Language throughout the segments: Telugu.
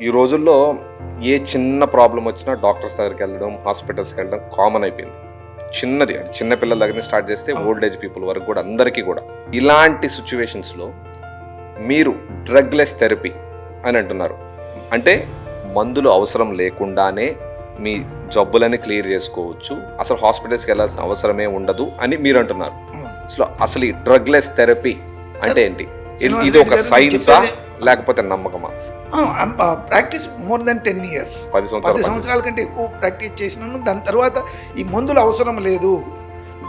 ఈ రోజుల్లో ఏ చిన్న ప్రాబ్లం వచ్చినా డాక్టర్స్ దగ్గరికి వెళ్ళడం, హాస్పిటల్స్‌కి వెళ్ళడం కామన్ అయిపోయింది. చిన్నది అది చిన్న పిల్లల దగ్గర నుంచి స్టార్ట్ చేస్తే ఓల్డ్ ఏజ్ పీపుల్ వరకు కూడా అందరికీ కూడా. ఇలాంటి సిట్యుయేషన్స్‌లో మీరు డ్రగ్‌లెస్ థెరపీ అని అంటున్నారు. అంటే మందులు అవసరం లేకుండానే మీ జబ్బులని క్లియర్ చేసుకోవచ్చు. అసలు హాస్పిటల్స్‌కి వెళ్ళాల్సిన అవసరమే ఉండదు అని మీరు అంటున్నారు. అసలు ఈ డ్రగ్‌లెస్ థెరపీ అంటే ఏంటి? ఇది ఒక సైన్సా లేకపోతే నమ్మకమా? Practice more than 10 years. 10 సంవత్సరాల కంటే ఎక్కువ ప్రాక్టీస్ చేసినాను. దాని తర్వాత ఈ మందులు అవసరం లేదు.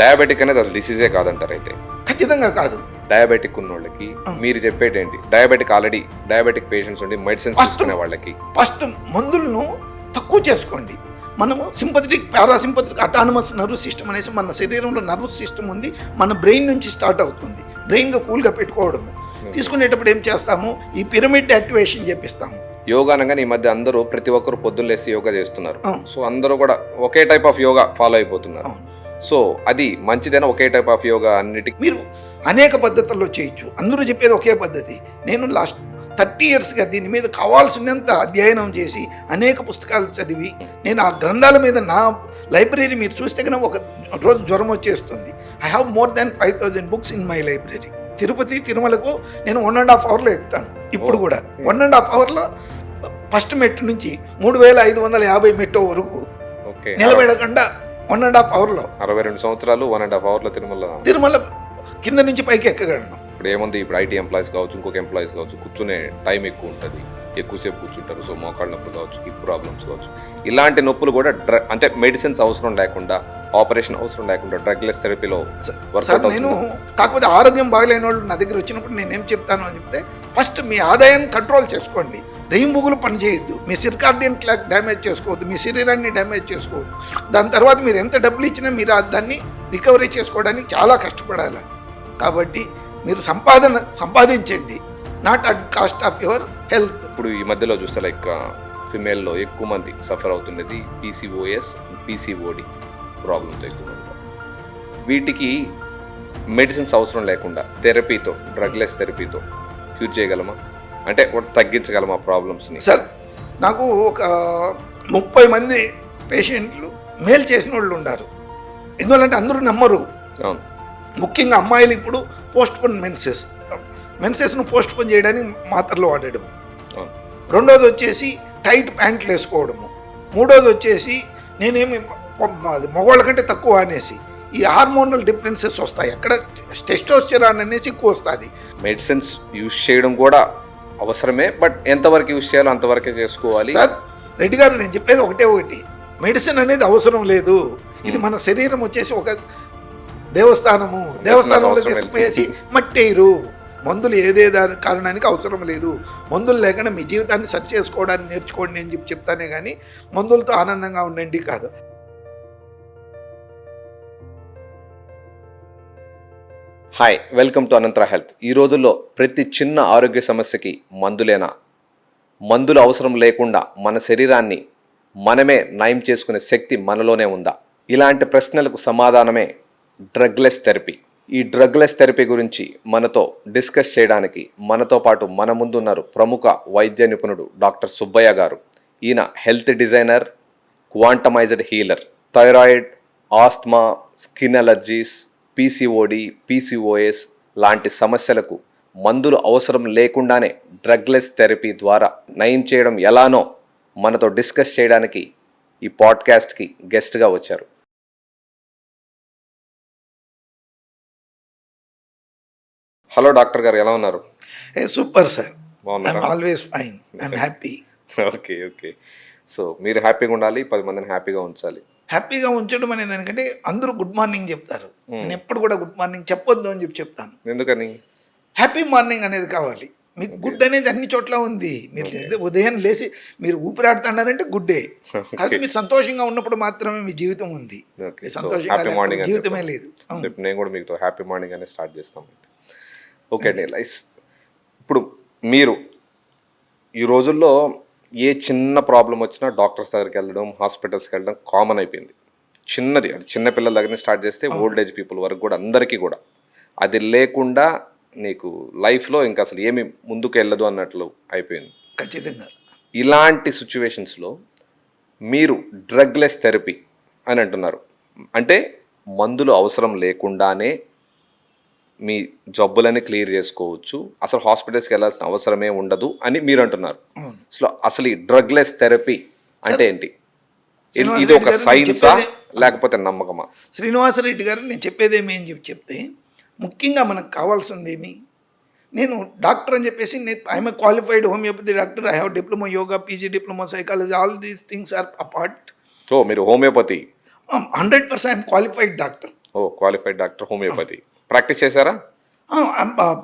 డయాబెటిక్ అనేది అసలు డిసీజే కాదంటారు అయితే? ఖచ్చితంగా కాదు. డయాబెటిక్ ఉన్న వాళ్ళకి మీరు చెప్పేది ఏంటి? డయాబెటిక్ పేషెంట్స్ ఉండి మెడిసిన్స్ తీసుకునే వాళ్ళకి ఫస్ట్ మందులను తక్కువ చేసుకోండి. మనము sympathetic, parasympathetic, autonomous nerve system అనేసి మన శరీరంలో నర్వ్ సిస్టమ్ ఉంది. మన బ్రెయిన్ నుంచి స్టార్ట్ అవుతుంది. బ్రెయిన్గా కూల్గా పెట్టుకోవడము. తీసుకునేటప్పుడు ఏం చేస్తాము? ఈ పిరమిడ్ యాక్టివేషన్ చేపిస్తాము. యోగా అనగానే ఈ మధ్య అందరూ ప్రతి ఒక్కరు పొద్దున్న లేసి యోగా చేస్తున్నారు. సో అందరూ కూడా ఒకే టైప్ ఆఫ్ యోగా ఫాలో అయిపోతున్నారు. సో అది మంచిదేనా? ఒకే టైప్ ఆఫ్ యోగా అన్నిటికీ మీరు అనేక పద్ధతుల్లో చేయొచ్చు. అందరూ చెప్పేది ఒకే పద్ధతి. నేను లాస్ట్ 30 yearsగా దీని మీద కావాల్సినంత అధ్యయనం చేసి అనేక పుస్తకాలు చదివి నేను ఆ గ్రంథాల మీద నా లైబ్రరీ మీరు చూస్తే కనుక ఒక రోజు జ్వరం వచ్చేస్తుంది. I have more than 5,000 books in my library. Tirupati తిరుమలకు నేను 1.5 hourలో ఎక్కుతాను. ఇప్పుడు కూడా 1.5 hourలో ఫస్ట్ మెట్టు నుంచి 3,550 మెట్టు వరకు నిలబెడకుండా 1.5 hourలో 62 సంవత్సరాలు 1.5 hourలో తిరుమల కింద నుంచి పైకి ఎక్కగలను. ఇప్పుడు ఏముంది, ఇప్పుడు ఐటీ ఎంప్లాయీస్ కావచ్చు, ఇంకొక ఎంప్లాయీస్ కావచ్చు, కూర్చునే టైం ఎక్కువ ఉంటుంది, ఎక్కువసేపు కూర్చుంటారు. సో మోకాళ్ళ నొప్పులు కావచ్చు, హిప్ ప్రాబ్లమ్స్ కావచ్చు, ఇలాంటి నొప్పులు కూడా అంటే మెడిసిన్స్ అవసరం లేకుండా, ఆపరేషన్ అవసరం లేకుండా డ్రగ్లెస్ థెరపీలో సార్ నేను కాకపోతే ఆరోగ్యం బాగలేని వాళ్ళు నా దగ్గర వచ్చినప్పుడు నేనేం చెప్తాను అని చెప్తే, ఫస్ట్ మీ ఆదాయాన్ని కంట్రోల్ చేసుకోండి. రెయిన్బుగులు పనిచేయొద్దు. మీ సిర్కార్డియన్ క్లాక్ డ్యామేజ్ చేసుకోవద్దు. మీ శరీరాన్ని డ్యామేజ్ చేసుకోవద్దు. దాని తర్వాత మీరు ఎంత డబ్బులు ఇచ్చినా మీరు దాన్ని రికవరీ చేసుకోవడానికి చాలా కష్టపడాలి. కాబట్టి మీరు సంపాదించండి, not at cost of your health. ఇప్పుడు ఈ మధ్యలో చూస్తే లైక్ ఫిమేల్లో ఎక్కువ మంది సఫర్ అవుతున్నది PCOS, PCOD ప్రాబ్లంతో ఎక్కువ మంది. వీటికి మెడిసిన్స్ అవసరం లేకుండా థెరపీతో, డ్రగ్లెస్ థెరపీతో క్యూర్ చేయగలమా? అంటే తగ్గించగలమా ప్రాబ్లమ్స్ని? సార్ నాకు ఒక 30 మంది పేషెంట్లు మేలు చేసిన వాళ్ళు ఉన్నారు. ఎందువల్లంటే అందరూ నమ్మరు. అవును. ముఖ్యంగా అమ్మాయిలు ఇప్పుడు పోస్ట్పోన్ మెన్సెస్ను పోస్ట్పోన్ చేయడానికి మాత్రలు వాడడం. రెండోది వచ్చేసి టైట్ ప్యాంట్లు వేసుకోవడము. మూడోది వచ్చేసి నేనేమి మగవాళ్ళ కంటే తక్కువ అనేసి ఈ హార్మోనల్ డిఫరెన్సెస్ వస్తాయి. అక్కడ టెస్టోస్టెరాన్ అనేసి ఎక్కువ వస్తుంది. మెడిసిన్స్ యూజ్ చేయడం కూడా అవసరమే, బట్ ఎంతవరకు యూజ్ చేయాలో అంతవరకే చేసుకోవాలి. సార్ రెడ్డి గారు, నేను చెప్పేది ఒకటి, మెడిసిన్ అనేది అవసరం లేదు. ఇది మన శరీరం వచ్చేసి ఒక దేవస్థానంలో తీసుకుపోయేసి మట్టేరు. మందులు ఏదేదాని కారణానికి అవసరం లేదు. మందులు లేకుండా మీ జీవితాన్ని సరి చేసుకోవడానికి నేర్చుకోండి అని చెప్తానే కానీ మందులతో ఆనందంగా ఉండండి కాదు. హాయ్, వెల్కమ్ టు అనంతర హెల్త్. ఈ రోజుల్లో ప్రతి చిన్న ఆరోగ్య సమస్యకి మందులేనా? మందులు అవసరం లేకుండా మన శరీరాన్ని మనమే నయం చేసుకునే శక్తి మనలోనే ఉందా? ఇలాంటి ప్రశ్నలకు సమాధానమే డ్రగ్లెస్ థెరపీ. ఈ డ్రగ్లెస్ థెరపీ గురించి మనతో డిస్కస్ చేయడానికి మనతో పాటు మన ముందున్నారు ప్రముఖ వైద్య నిపుణుడు డాక్టర్ సుబ్బయ్య గారు. ఈయన health designer, quantumized healer. Thyroid, asthma, skin allergies, PCOD, PCOS లాంటి సమస్యలకు మందులు అవసరం లేకుండానే డ్రగ్లెస్ థెరపీ ద్వారా నయం చేయడం ఎలానో మనతో డిస్కస్ చేయడానికి ఈ పాడ్కాస్ట్కి గెస్ట్గా వచ్చారు. హలో డాక్టర్ గారు, ఎలా ఉన్నారు? సూపర్ సార్, బాగున్నారా? Always fine, I'm happy. Okay. So మీరు హ్యాపీగా ఉండాలి, 10 మందిని హ్యాపీగా ఉంచాలి. హ్యాపీగా ఉంచడం అనేది ఎందుకంటే అందరూ గుడ్ మార్నింగ్ చెప్తారు. నేను ఎప్పుడు కూడా గుడ్ మార్నింగ్ చెప్పొద్దు అని చెప్తాను. ఎందుకని? హ్యాపీ మార్నింగ్ అనేది కావాలి. మీకు గుడ్ అనేది అన్ని చోట్ల ఉంది. మీరు ఉదయం లేచి మీరు ఊపిరాడుతున్నారంటే గుడ్డే. అది మీరు సంతోషంగా ఉన్నప్పుడు మాత్రమే మీ జీవితం ఉంది. సంతోషంగా జీవితమే లేదు. నేను కూడా మీతో హ్యాపీ మార్నింగ్ అనేది స్టార్ట్ చేస్తాం. ఓకే అండి. ఇప్పుడు మీరు ఈ రోజుల్లో ఏ చిన్న ప్రాబ్లం వచ్చినా డాక్టర్స్ దగ్గరికి వెళ్ళడం, హాస్పిటల్స్కి వెళ్ళడం కామన్ అయిపోయింది. చిన్నది అది చిన్న పిల్లల దగ్గర నుంచి స్టార్ట్ చేస్తే ఓల్డ్ ఏజ్ పీపుల్ వరకు కూడా అందరికీ కూడా. అది లేకుండా నీకు లైఫ్లో ఇంకా అసలు ఏమి ముందుకు వెళ్ళదు అన్నట్లు అయిపోయింది. ఖచ్చితంగా. ఇలాంటి సిచ్యువేషన్స్లో మీరు డ్రగ్లెస్ థెరపీ అని అంటున్నారు. అంటే మందులు అవసరం లేకుండానే మీ జబ్బులని క్లియర్ చేసుకోవచ్చు, అసలు హాస్పిటల్స్కి వెళ్ళాల్సిన అవసరమే ఉండదు అని మీరు అంటున్నారు. అసలు ఈ డ్రగ్లెస్ థెరపీ అంటే ఏంటి? ఇది ఒక సైన్సా లేకపోతే నమ్మకమా? శ్రీనివాసరెడ్డి గారు, నేను చెప్పేదేమి అని చెప్తే ముఖ్యంగా మనకు కావాల్సింది ఏమి, నేను డాక్టర్ అని చెప్పేసి I'm a qualified homeopathy doctor, I have diploma yoga, PG diploma psychology, all these things are apart. మీరు homeopathy 100% qualified doctor. Qualified doctor, homeopathy practice చేశారా?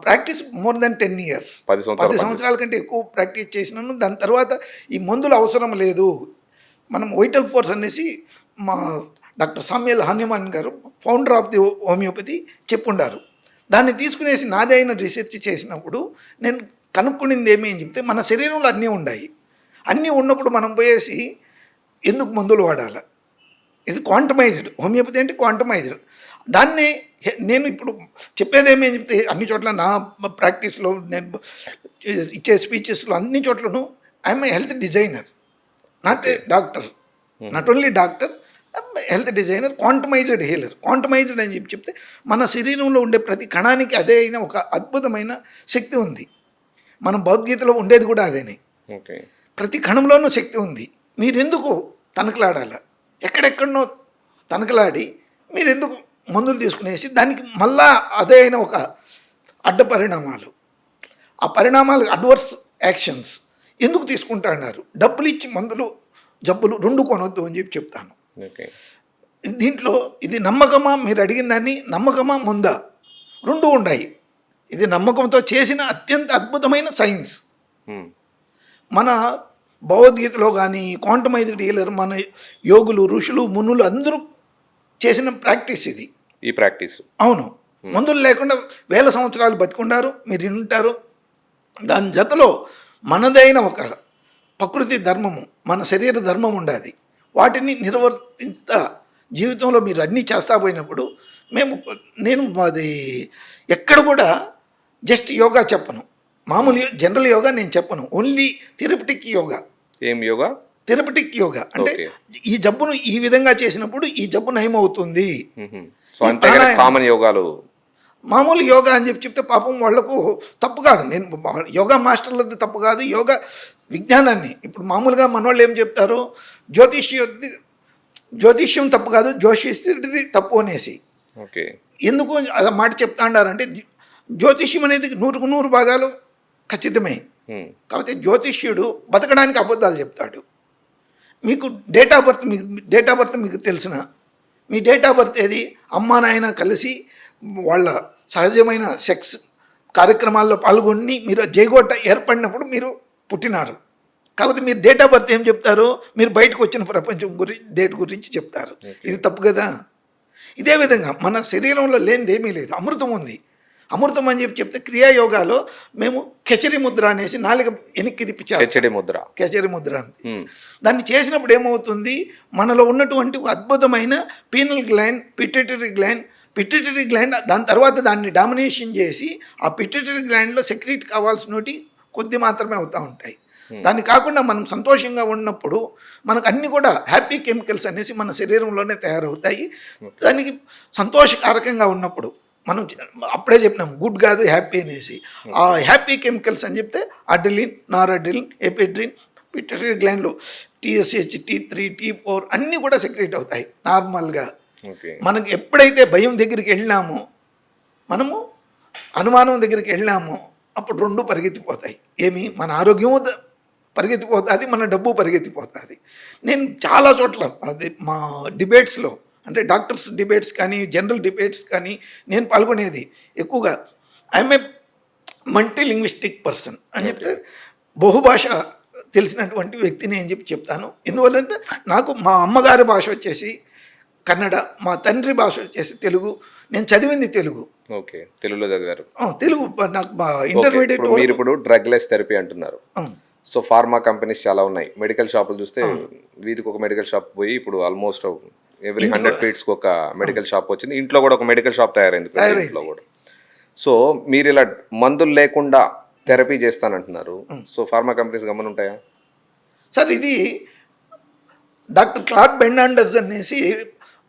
ప్రాక్టీస్ మోర్ దెన్ 10 years, 10 సంవత్సరాల కంటే ఎక్కువ ప్రాక్టీస్ చేసినాను. దాని తర్వాత ఈ మందులు అవసరం లేదు, మనం వైటల్ ఫోర్స్ అనేసి మా డాక్టర్ సామ్యుయల్ హనీమాన్ గారు, ఫౌండర్ ఆఫ్ ది హోమియోపతి, చెప్పుండారు. దాన్ని తీసుకునేసి నాదే అయిన రీసెర్చ్ చేసినప్పుడు నేను కనుక్కునింది ఏమి అని చెప్తే, మన శరీరంలో అన్నీ ఉన్నాయి, అన్నీ ఉన్నప్పుడు మనం పోయేసి ఎందుకు మందులు వాడాలి? ఇది క్వాంటమైజ్డ్ హోమియోపతి అంటే క్వాంటమైజ్డ్. దాన్ని నేను ఇప్పుడు చెప్పేదేమి అని చెప్తే, అన్ని చోట్ల నా ప్రాక్టీస్లో నేను ఇచ్చే స్పీచెస్లో అన్ని చోట్లను I'm a health designer, not a doctor, not only doctor, health designer, quantumized healer. Quantumized అని చెప్తే మన శరీరంలో ఉండే ప్రతి కణానికి అదే అయిన ఒక అద్భుతమైన శక్తి ఉంది. మన భగవద్గీతలో ఉండేది కూడా అదేనే. ప్రతి కణంలోనూ శక్తి ఉంది. మీరెందుకు తనకలాడాల? ఎక్కడెక్కడనో తనకలాడి మీరెందుకు మందులు తీసుకునేసి దానికి మళ్ళా అదే అయిన ఒక అడ్డ పరిణామాలు, ఆ పరిణామాలు అడ్వర్స్ యాక్షన్స్ ఎందుకు తీసుకుంటా అన్నారు? డబ్బులు ఇచ్చి మందులు జబ్బులు రెండు కొనొద్దు అని చెప్తాను. దీంట్లో ఇది నమ్మకమా, మీరు అడిగిన దాన్ని నమ్మకమా ముందా, రెండు ఉన్నాయి. ఇది నమ్మకంతో చేసిన అత్యంత అద్భుతమైన సైన్స్. మన భగవద్గీతలో కానీ క్వాంటమైజ్డ్ హీలర్, మన యోగులు, ఋషులు, మునులు అందరూ చేసిన ప్రాక్టీస్ ఇది. ఈ ప్రాక్టీస్ అవును, మందులు లేకుండా వేల సంవత్సరాలు బతికుండారు, మీరు వింటారు. దాని జతలో మనదైన ఒక ప్రకృతి ధర్మము, మన శరీర ధర్మం ఉండాలి. వాటిని నిర్వర్తిస్తా జీవితంలో మీరు అన్నీ చేస్తా పోయినప్పుడు నేను అది ఎక్కడ కూడా జస్ట్ యోగా చెప్పను, మామూలు జనరల్ యోగా నేను చెప్పను, ఓన్లీ థెరపటిక్ యోగా. ఏం యోగా? థెరపటిక్ యోగా అంటే ఈ జబ్బును ఈ విధంగా చేసినప్పుడు ఈ జబ్బు నయమవుతుంది. కామన్ యోగాలు, మామూలు యోగా అని చెప్తే పాపం వాళ్లకు తప్పు కాదు. నేను యోగా మాస్టర్లది తప్పు కాదు, యోగా విజ్ఞానాన్ని ఇప్పుడు మామూలుగా మనవాళ్ళు ఏం చెప్తారు, జ్యోతిష్యం తప్పు కాదు, జ్యోతిష్యుడిది తప్పు అనేసి. ఎందుకు అది మాట చెప్తా అన్నారంటే, జ్యోతిష్యం అనేది 100కు 100 భాగాలు ఖచ్చితమే. కాబట్టి జ్యోతిష్యుడు బతకడానికి అబద్ధాలు చెప్తాడు. మీకు డేట్ ఆఫ్ బర్త్ మీకు తెలిసిన మీ డేట్ ఆఫ్ బర్త్ ఏది? అమ్మా నాయన కలిసి వాళ్ళ సహజమైన సెక్స్ కార్యక్రమాల్లో పాల్గొని మీరు జైగోట ఏర్పడినప్పుడు మీరు పుట్టినారు. కాకపోతే మీరు డేట్ ఆఫ్ బర్త్ ఏం చెప్తారు? మీరు బయటకు వచ్చిన ప్రపంచం డేట్ గురించి చెప్తారు. ఇది తప్పు కదా. ఇదే విధంగా మన శరీరంలో లేనిది ఏమీ లేదు, అమృతం ఉంది. అమృతం అని చెప్తే క్రియాయోగాలో మేము కెచరి ముద్ర అనేసి నాలుగు వెనక్కి తిప్పించాలి. కెచరి ముద్ర దాన్ని చేసినప్పుడు ఏమవుతుంది, మనలో ఉన్నటువంటి ఒక అద్భుతమైన పీనల్ గ్లాండ్, పిట్యూటరీ గ్లాండ్ దాని తర్వాత దాన్ని డామినేషన్ చేసి ఆ పిట్యూటరీ గ్లాండ్లో సెక్రీట్ కావాల్సినవి కొద్ది మాత్రమే అవుతూ ఉంటాయి. దాన్ని కాకుండా మనం సంతోషంగా ఉన్నప్పుడు మనకు అన్నీ కూడా హ్యాపీ కెమికల్స్ అనేసి మన శరీరంలోనే తయారవుతాయి. దానికి సంతోషకారకంగా ఉన్నప్పుడు మనం అప్పుడే చెప్పినాం గుడ్ కాదు హ్యాపీ అనేసి. ఆ హ్యాపీ కెమికల్స్ అని చెప్తే అడ్రిలిన్, నారడ్రిలిన్, ఎపిడ్రిన్, పిట్యూటరీ గ్లాండ్లో TSH, T3, T4 అన్నీ కూడా సెక్రీట్ అవుతాయి నార్మల్గా. మనకి ఎప్పుడైతే భయం దగ్గరికి వెళ్ళినామో, మనము అనుమానం దగ్గరికి వెళ్ళినామో, అప్పుడు రెండు పరిగెత్తిపోతాయి. ఏమి? మన ఆరోగ్యము పరిగెత్తిపోతుంది, మన డబ్బు పరిగెత్తిపోతుంది. నేను చాలా చోట్ల అది మా డిబేట్స్లో, అంటే డాక్టర్స్ డిబేట్స్ కానీ జనరల్ డిబేట్స్ కానీ నేను పాల్గొనేది ఎక్కువగా. I'm a multi linguistic person అని చెప్తే బహుభాష తెలిసినటువంటి వ్యక్తిని అని చెప్తాను. ఎందువల్లంటే నాకు మా అమ్మగారి భాష వచ్చేసి కన్నడ, మా తండ్రి భాష వచ్చేసి తెలుగు, నేను చదివింది తెలుగు. తెలుగులో చదివారు? తెలుగు. నాకు ఇంటర్మీడియట్. మీరు ఇప్పుడు డ్రగ్లెస్ థెరపీ అంటున్నారు. సో ఫార్మా కంపెనీస్ చాలా ఉన్నాయి. మెడికల్ షాపులు చూస్తే వీధికి ఒక మెడికల్ షాప్ పోయి ఇప్పుడు ఆల్మోస్ట్ ఎవ్రీ 100 ఫీట్స్కి ఒక మెడికల్ షాప్ వచ్చింది. ఇంట్లో కూడా ఒక మెడికల్ షాప్ తయారైంది ఇంట్లో కూడా. సో మీరు ఇలా మందులు లేకుండా థెరపీ చేస్తానంటున్నారు. సో ఫార్మా కంపెనీస్ గమనం ఉంటాయా? సార్ ఇది డాక్టర్ క్లాడ్ బెర్నాండస్ అనేసి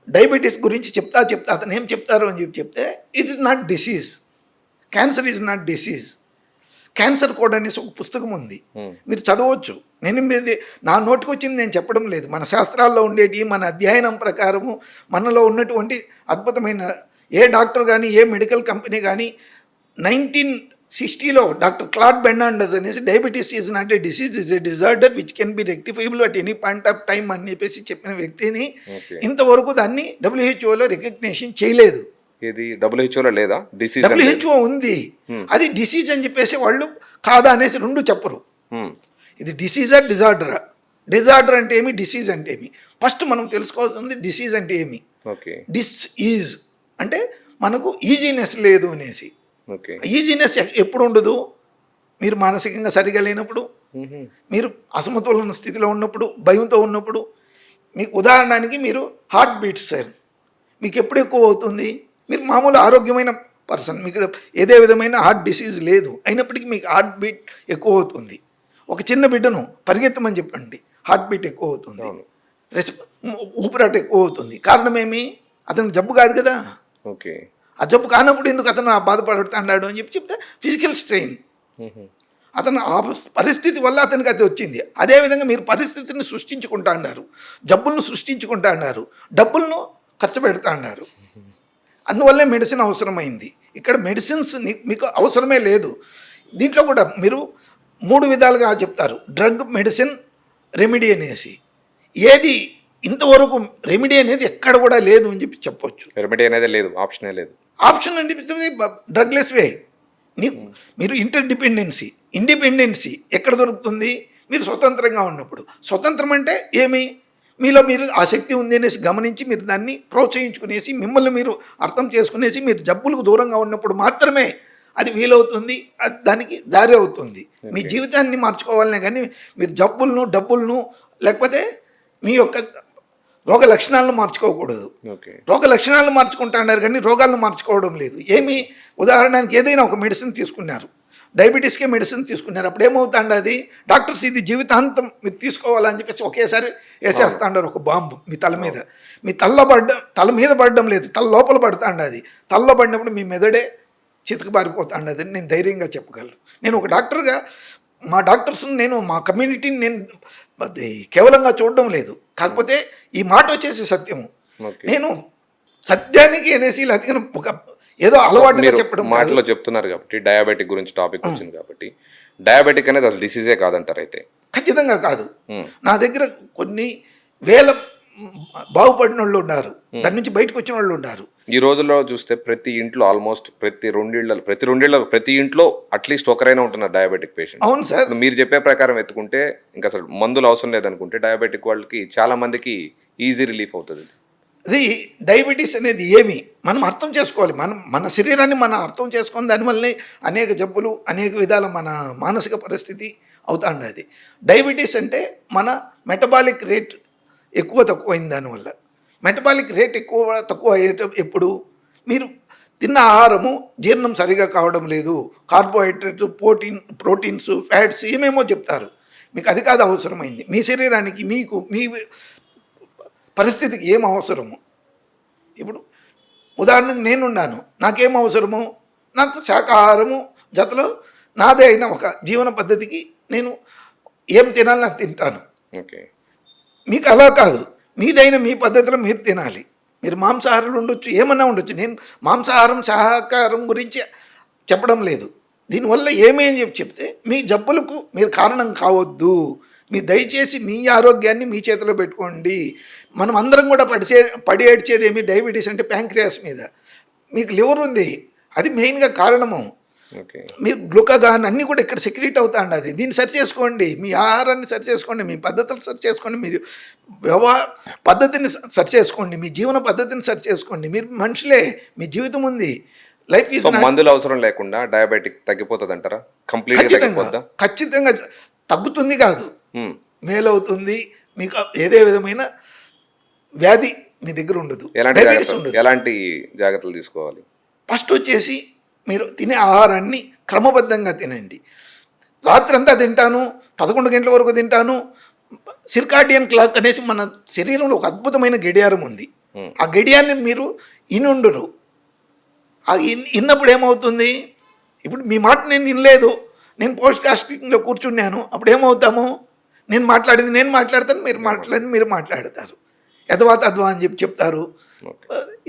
డయాబెటీస్ గురించి చెప్తా అతను ఏం చెప్తారు అని చెప్తే it is not disease, cancer is not disease, cancer code అనేసి ఒక పుస్తకం ఉంది, మీరు చదవచ్చు. నేను ఇది నా నోటికి వచ్చింది నేను చెప్పడం లేదు, మన శాస్త్రాల్లో ఉండేటి మన అధ్యయనం ప్రకారము మనలో ఉన్నటువంటి అద్భుతమైన ఏ డాక్టర్ కానీ ఏ మెడికల్ కంపెనీ కానీ 1960లో డాక్టర్ క్లాడ్ బెర్నాండస్ అనేసి diabetes is not a disease, is a disorder which can be rectifiable at any point of time అని చెప్పేసి చెప్పిన వ్యక్తిని ఇంతవరకు దాన్ని డబ్ల్యూహెచ్ఓలో రికగ్నిషన్ చేయలేదు. ఇది డబ్ల్యూహెచ్ఓలో లేదా? డిసీజ్ డబ్ల్యూహెచ్ఓ ఉంది, అది డిసీజ్ అని చెప్పేసి వాళ్ళు కాదా అనేసి రెండు చెప్పరు. ఇది డిసీజా డిజార్డరా? డిజార్డర్ అంటే ఏమి, డిసీజ్ అంటే ఏమి? ఫస్ట్ మనం తెలుసుకోవాల్సింది డిసీజ్ అంటే ఏమి. డిస్ ఈజ్ అంటే మనకు ఈజీనెస్ లేదు అనేసి. ఈజీనెస్ ఎప్పుడు ఉండదు? మీరు మానసికంగా సరిగా లేనప్పుడు, మీరు అసమతులన స్థితిలో ఉన్నప్పుడు, భయంతో ఉన్నప్పుడు. మీకు ఉదాహరణకి మీరు హార్ట్ బీట్స్ సార్ మీకు ఎప్పుడు ఎక్కువ అవుతుంది? మీరు మామూలు ఆరోగ్యమైన పర్సన్, మీకు ఏదే విధమైన హార్ట్ డిసీజ్ లేదు, అయినప్పటికీ మీకు హార్ట్ బీట్ ఎక్కువ అవుతుంది. ఒక చిన్న బిడ్డను పరిగెత్తమని చెప్పండి, హార్ట్ బీట్ ఎక్కువ అవుతుంది, ఊపిరాట ఎక్కువ అవుతుంది. కారణం ఏమి? అతనికి జబ్బు కాదు కదా. ఓకే, ఆ జబ్బు కానప్పుడు ఎందుకు అతను బాధపడుతున్నాడు అని చెప్తే ఫిజికల్ స్ట్రెయిన్, అతను ఆ పరిస్థితి వల్ల అతనికి అది వచ్చింది. అదేవిధంగా మీరు పరిస్థితిని సృష్టించుకుంటా అన్నారు, జబ్బులను సృష్టించుకుంటా అన్నారు, డబ్బులను ఖర్చు పెడతా అన్నారు. అందువల్లే మెడిసిన్ అవసరమైంది. ఇక్కడ మెడిసిన్స్ మీకు అవసరమే లేదు. దీంట్లో కూడా మీరు 3 విధాలుగా చెప్తారు, డ్రగ్, మెడిసిన్, రెమెడీ అనేసి. ఏది ఇంతవరకు రెమెడీ అనేది ఎక్కడ కూడా లేదు అని చెప్పొచ్చు. రెమెడీ అనేది లేదు, ఆప్షనే లేదు. ఆప్షన్ అంటే డ్రగ్లెస్ వే. మీరు ఇండిపెండెన్సీ ఎక్కడ దొరుకుతుంది? మీరు స్వతంత్రంగా ఉన్నప్పుడు. స్వతంత్రం అంటే ఏమి? మీలో మీరు ఆ శక్తి ఉంది అనేసి గమనించి మీరు దాన్ని ప్రోత్సహించుకునేసి మిమ్మల్ని మీరు అర్థం చేసుకునేసి మీరు జబ్బులకు దూరంగా ఉన్నప్పుడు మాత్రమే అది వీలవుతుంది, అది దానికి దారి అవుతుంది. మీ జీవితాన్ని మార్చుకోవాలనే కానీ మీరు డబ్బులను లేకపోతే మీ యొక్క రోగ లక్షణాలను మార్చుకోకూడదు. రోగ లక్షణాలను మార్చుకుంటా అన్నారు కానీ రోగాలను మార్చుకోవడం లేదు. ఏమి? ఉదాహరణకి ఏదైనా ఒక మెడిసిన్ తీసుకున్నారు, డయాబెటీస్కే మెడిసిన్ తీసుకున్నారు, అప్పుడు ఏమవుతాండి? అది డాక్టర్స్ ఇది జీవితాంతం మీరు తీసుకోవాలని చెప్పేసి ఒకేసారి వేసేస్తాండారు ఒక బాంబు మీ తల మీద. మీ తల మీద పడడం లేదు, తల లోపల పడుతాండి. అది తలలో పడినప్పుడు మీ మెదడే చితకబారిపోతాండి. అది నేను ధైర్యంగా చెప్పగలను. నేను ఒక డాక్టర్గా మా డాక్టర్స్ని మా కమ్యూనిటీని నేను అది కేవలంగా చూడడం లేదు, కాకపోతే ఈ మాట వచ్చేసి సత్యము. నేను సత్యానికి అనేసి అతికిన ఒక ఏదో అలవాటుగా చెప్పడం మాటలో చెప్తున్నారు కాబట్టి డయాబెటిక్ గురించి టాపిక్ వచ్చింది కాబట్టి డయాబెటిక్ అనేది అసలు డిసీజే కాదంటారు అయితే? ఖచ్చితంగా కాదు. నా దగ్గర కొన్ని వేల బాగుపడిన వాళ్ళు ఉన్నారు, దాని నుంచి బయటకు వచ్చిన వాళ్ళు ఉన్నారు. ఈ రోజుల్లో చూస్తే ప్రతి ఇంట్లో ఆల్మోస్ట్ ప్రతి ఇంట్లో అట్లీస్ట్ ఒకరైనా ఉంటున్నారు డయాబెటిక్ పేషెంట్. అవును సార్. మీరు చెప్పే ప్రకారం ఎత్తుకుంటే ఇంకా అసలు మందులు అవసరం లేదనుకుంటే డయాబెటిక్ వాళ్ళకి చాలా మందికి ఈజీ రిలీఫ్ అవుతుంది. అది డయాబెటీస్ అనేది ఏమి మనం అర్థం చేసుకోవాలి. మన శరీరాన్ని మనం అర్థం చేసుకొని దానివల్లనే అనేక జబ్బులు, అనేక విధాల మన మానసిక పరిస్థితి అవుతా ఉండేది. డయాబెటీస్ అంటే మన మెటబాలిక్ రేట్ ఎక్కువ తక్కువైంది. దానివల్ల మెటబాలిక్ రేట్ తక్కువ ఎప్పుడు మీరు తిన్న ఆహారము జీర్ణం సరిగా కావడం లేదు, కార్బోహైడ్రేట్స్, ప్రోటీన్స్, ఫ్యాట్స్ ఏమేమో చెప్తారు. మీకు అది కాదు అవసరమైంది. మీ శరీరానికి మీ పరిస్థితికి ఏం అవసరము? ఇప్పుడు ఉదాహరణకు నేనున్నాను, నాకేం అవసరము? నాకు శాకాహారము జతలో నాదే అయిన ఒక జీవన పద్ధతికి నేను ఏం తినాలి నాకు తింటాను. ఓకే, మీకు అలా కాదు, మీదైన మీ పద్ధతిలో మీరు తినాలి. మీరు మాంసాహారాలు ఉండొచ్చు, ఏమన్నా ఉండొచ్చు. నేను మాంసాహారం శాకాహారం గురించి చెప్పడం లేదు. దీనివల్ల ఏమేం చెప్తే మీ జబ్బులకు మీరు కారణం కావద్దు. మీ దయచేసి మీ ఆరోగ్యాన్ని మీ చేతిలో పెట్టుకోండి. మనం అందరం కూడా పడి ఏడ్చేది ఏమి? డయాబెటీస్ అంటే ప్యాంక్రియాస్ మీద. మీకు లివర్ ఉంది, అది మెయిన్గా కారణము. మీరు గ్లూకాగాన్ అన్నీ కూడా ఇక్కడ సెక్రీట్ అవుతా ఉండదు. దీన్ని సరి చేసుకోండి, మీ ఆహారాన్ని సరి చేసుకోండి, మీ పద్ధతులు సరి చేసుకోండి, మీ పద్ధతిని సరి చేసుకోండి, మీ జీవన పద్ధతిని సరి చేసుకోండి. మీరు మనుషులే, మీ జీవితం ఉంది. లైఫ్ ఈజ్ మందులు అవసరం లేకుండా డయాబెటిక్ తగ్గిపోతుంది అంటారా? ఖచ్చితంగా తగ్గుతుంది కాదు, మేలవుతుంది. మీకు ఏదే విధమైన వ్యాధి మీ దగ్గర ఉండదు. ఎలాంటి జాగ్రత్తలు తీసుకోవాలి? ఫస్ట్ వచ్చేసి మీరు తినే ఆహారాన్ని క్రమబద్ధంగా తినండి. రాత్రి అంతా తింటాను, 11 గంటల వరకు తింటాను, సిర్కాడియన్ క్లాక్ అనేసి మన శరీరంలో ఒక అద్భుతమైన గడియారం ఉంది. ఆ గడియాన్ని మీరు ఇనుండరు. ఆ ఇన్నప్పుడు ఏమవుతుంది, ఇప్పుడు మీ మాట నేను వినలేదు, నేను పోస్ట్ కాస్టింగ్లో కూర్చున్నాను, అప్పుడు ఏమవుతాము, నేను మాట్లాడింది నేను మాట్లాడతాను, మీరు మాట్లాడింది మీరు మాట్లాడతారు. యథవా తద్వా అని చెప్పి చెప్తారు,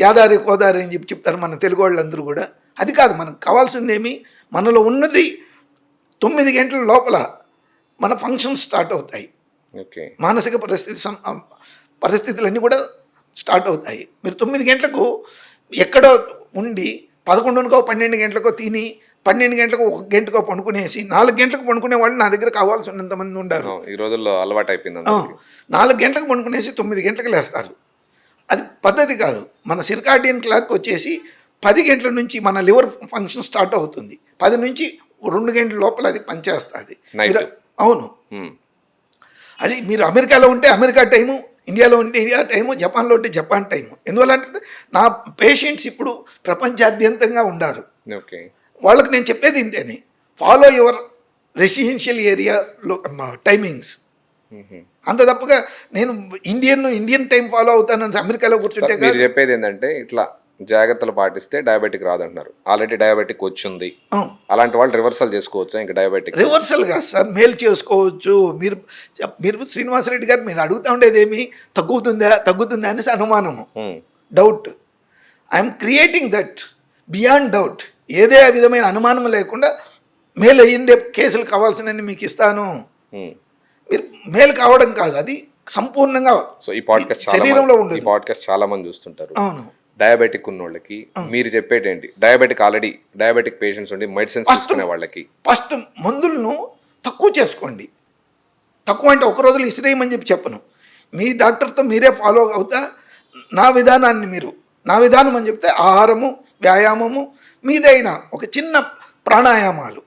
యాదారి కోదారి అని చెప్పి చెప్తారు మన తెలుగు వాళ్ళందరూ కూడా. అది కాదు, మనకు కావాల్సిందేమి, మనలో ఉన్నది 9 గంటల లోపల మన ఫంక్షన్స్ స్టార్ట్ అవుతాయి. మానసిక పరిస్థితులన్నీ కూడా స్టార్ట్ అవుతాయి. మీరు 9 గంటలకు ఎక్కడో ఉండి 11కో 12 గంటలకో తిని 12 గంటలకు 1 గంటకో పడుకునేసి 4 గంటలకు పడుకునే వాళ్ళు నా దగ్గర కావాల్సినంత మంది ఉండారు. ఈ రోజుల్లో అలవాటు అయిపోయింది. 4 గంటలకు పడుకునేసి 9 గంటలకు లేస్తారు. అది పద్ధతి కాదు. మన సిర్కాడియన్ క్లాక్ వచ్చేసి 10 గంటల నుంచి మన లివర్ ఫంక్షన్ స్టార్ట్ అవుతుంది. 10 నుంచి 2 గంటల లోపల అది పనిచేస్తుంది. అవును, అది మీరు అమెరికాలో ఉంటే అమెరికా టైము, ఇండియాలో ఉంటే ఇండియా టైము, జపాన్లో ఉంటే జపాన్ టైము. ఎందువల్ల అంటే నా పేషెంట్స్ ఇప్పుడు ప్రపంచాద్యంతంగా ఉన్నారు. వాళ్ళకి నేను చెప్పేది ఇంతేనే, ఫాలో యువర్ రెసిడెన్షియల్ ఏరియాలో టైమింగ్స్. అంత తప్పగా నేను ఇండియన్ టైం ఫాలో అవుతానని అమెరికాలో కూర్చుంటే మీరు చెప్పేది ఏంటంటే ఇట్లా జాగ్రత్తలు పాటిస్తే డయాబెటిక్ రాదంటున్నారు. ఆల్రెడీ డయాబెటిక్ వచ్చింది, అలాంటి వాళ్ళు రివర్సల్ చేసుకోవచ్చు. ఇంకా డయాబెటిక్ రివర్సల్ కాదు సార్, మేల్ చేసుకోవచ్చు. మీరు శ్రీనివాసరెడ్డి గారు మీరు అడుగుతా ఉండేది ఏమి, తగ్గుతుందా అనేసి అనుమానము, doubt. I'm creating that beyond doubt. ఏదే విధమైన అనుమానం లేకుండా మేల్ అయ్యిండే కేసులు కావాల్సినవి మీకు ఇస్తాను. మీరు మేల్ కావడం కాదు, అది సంపూర్ణంగా శరీరంలో ఉండదు. ఈ పాడ్కాస్ట్ చాలా మంది చూస్తుంటారు. అవును, డయాబెటిక్ ఉన్న వాళ్ళకి మీరు చెప్పేది ఏంటి? ఆల్రెడీ డయాబెటిక్ పేషెంట్స్ ఉండి మెడిసిన్స్ తీసుకునే వాళ్ళకి ఫస్ట్ మందులను తక్కువ చేసుకోండి. తక్కువ అంటే ఒక రోజులు ఇసిరేయమని చెప్పను. మీ డాక్టర్తో మీరే ఫాలో అవుతా నా విధానం అని చెప్తే ఆహారము, వ్యాయామము, మీదైనా ఒక చిన్న ప్రాణాయామాలు.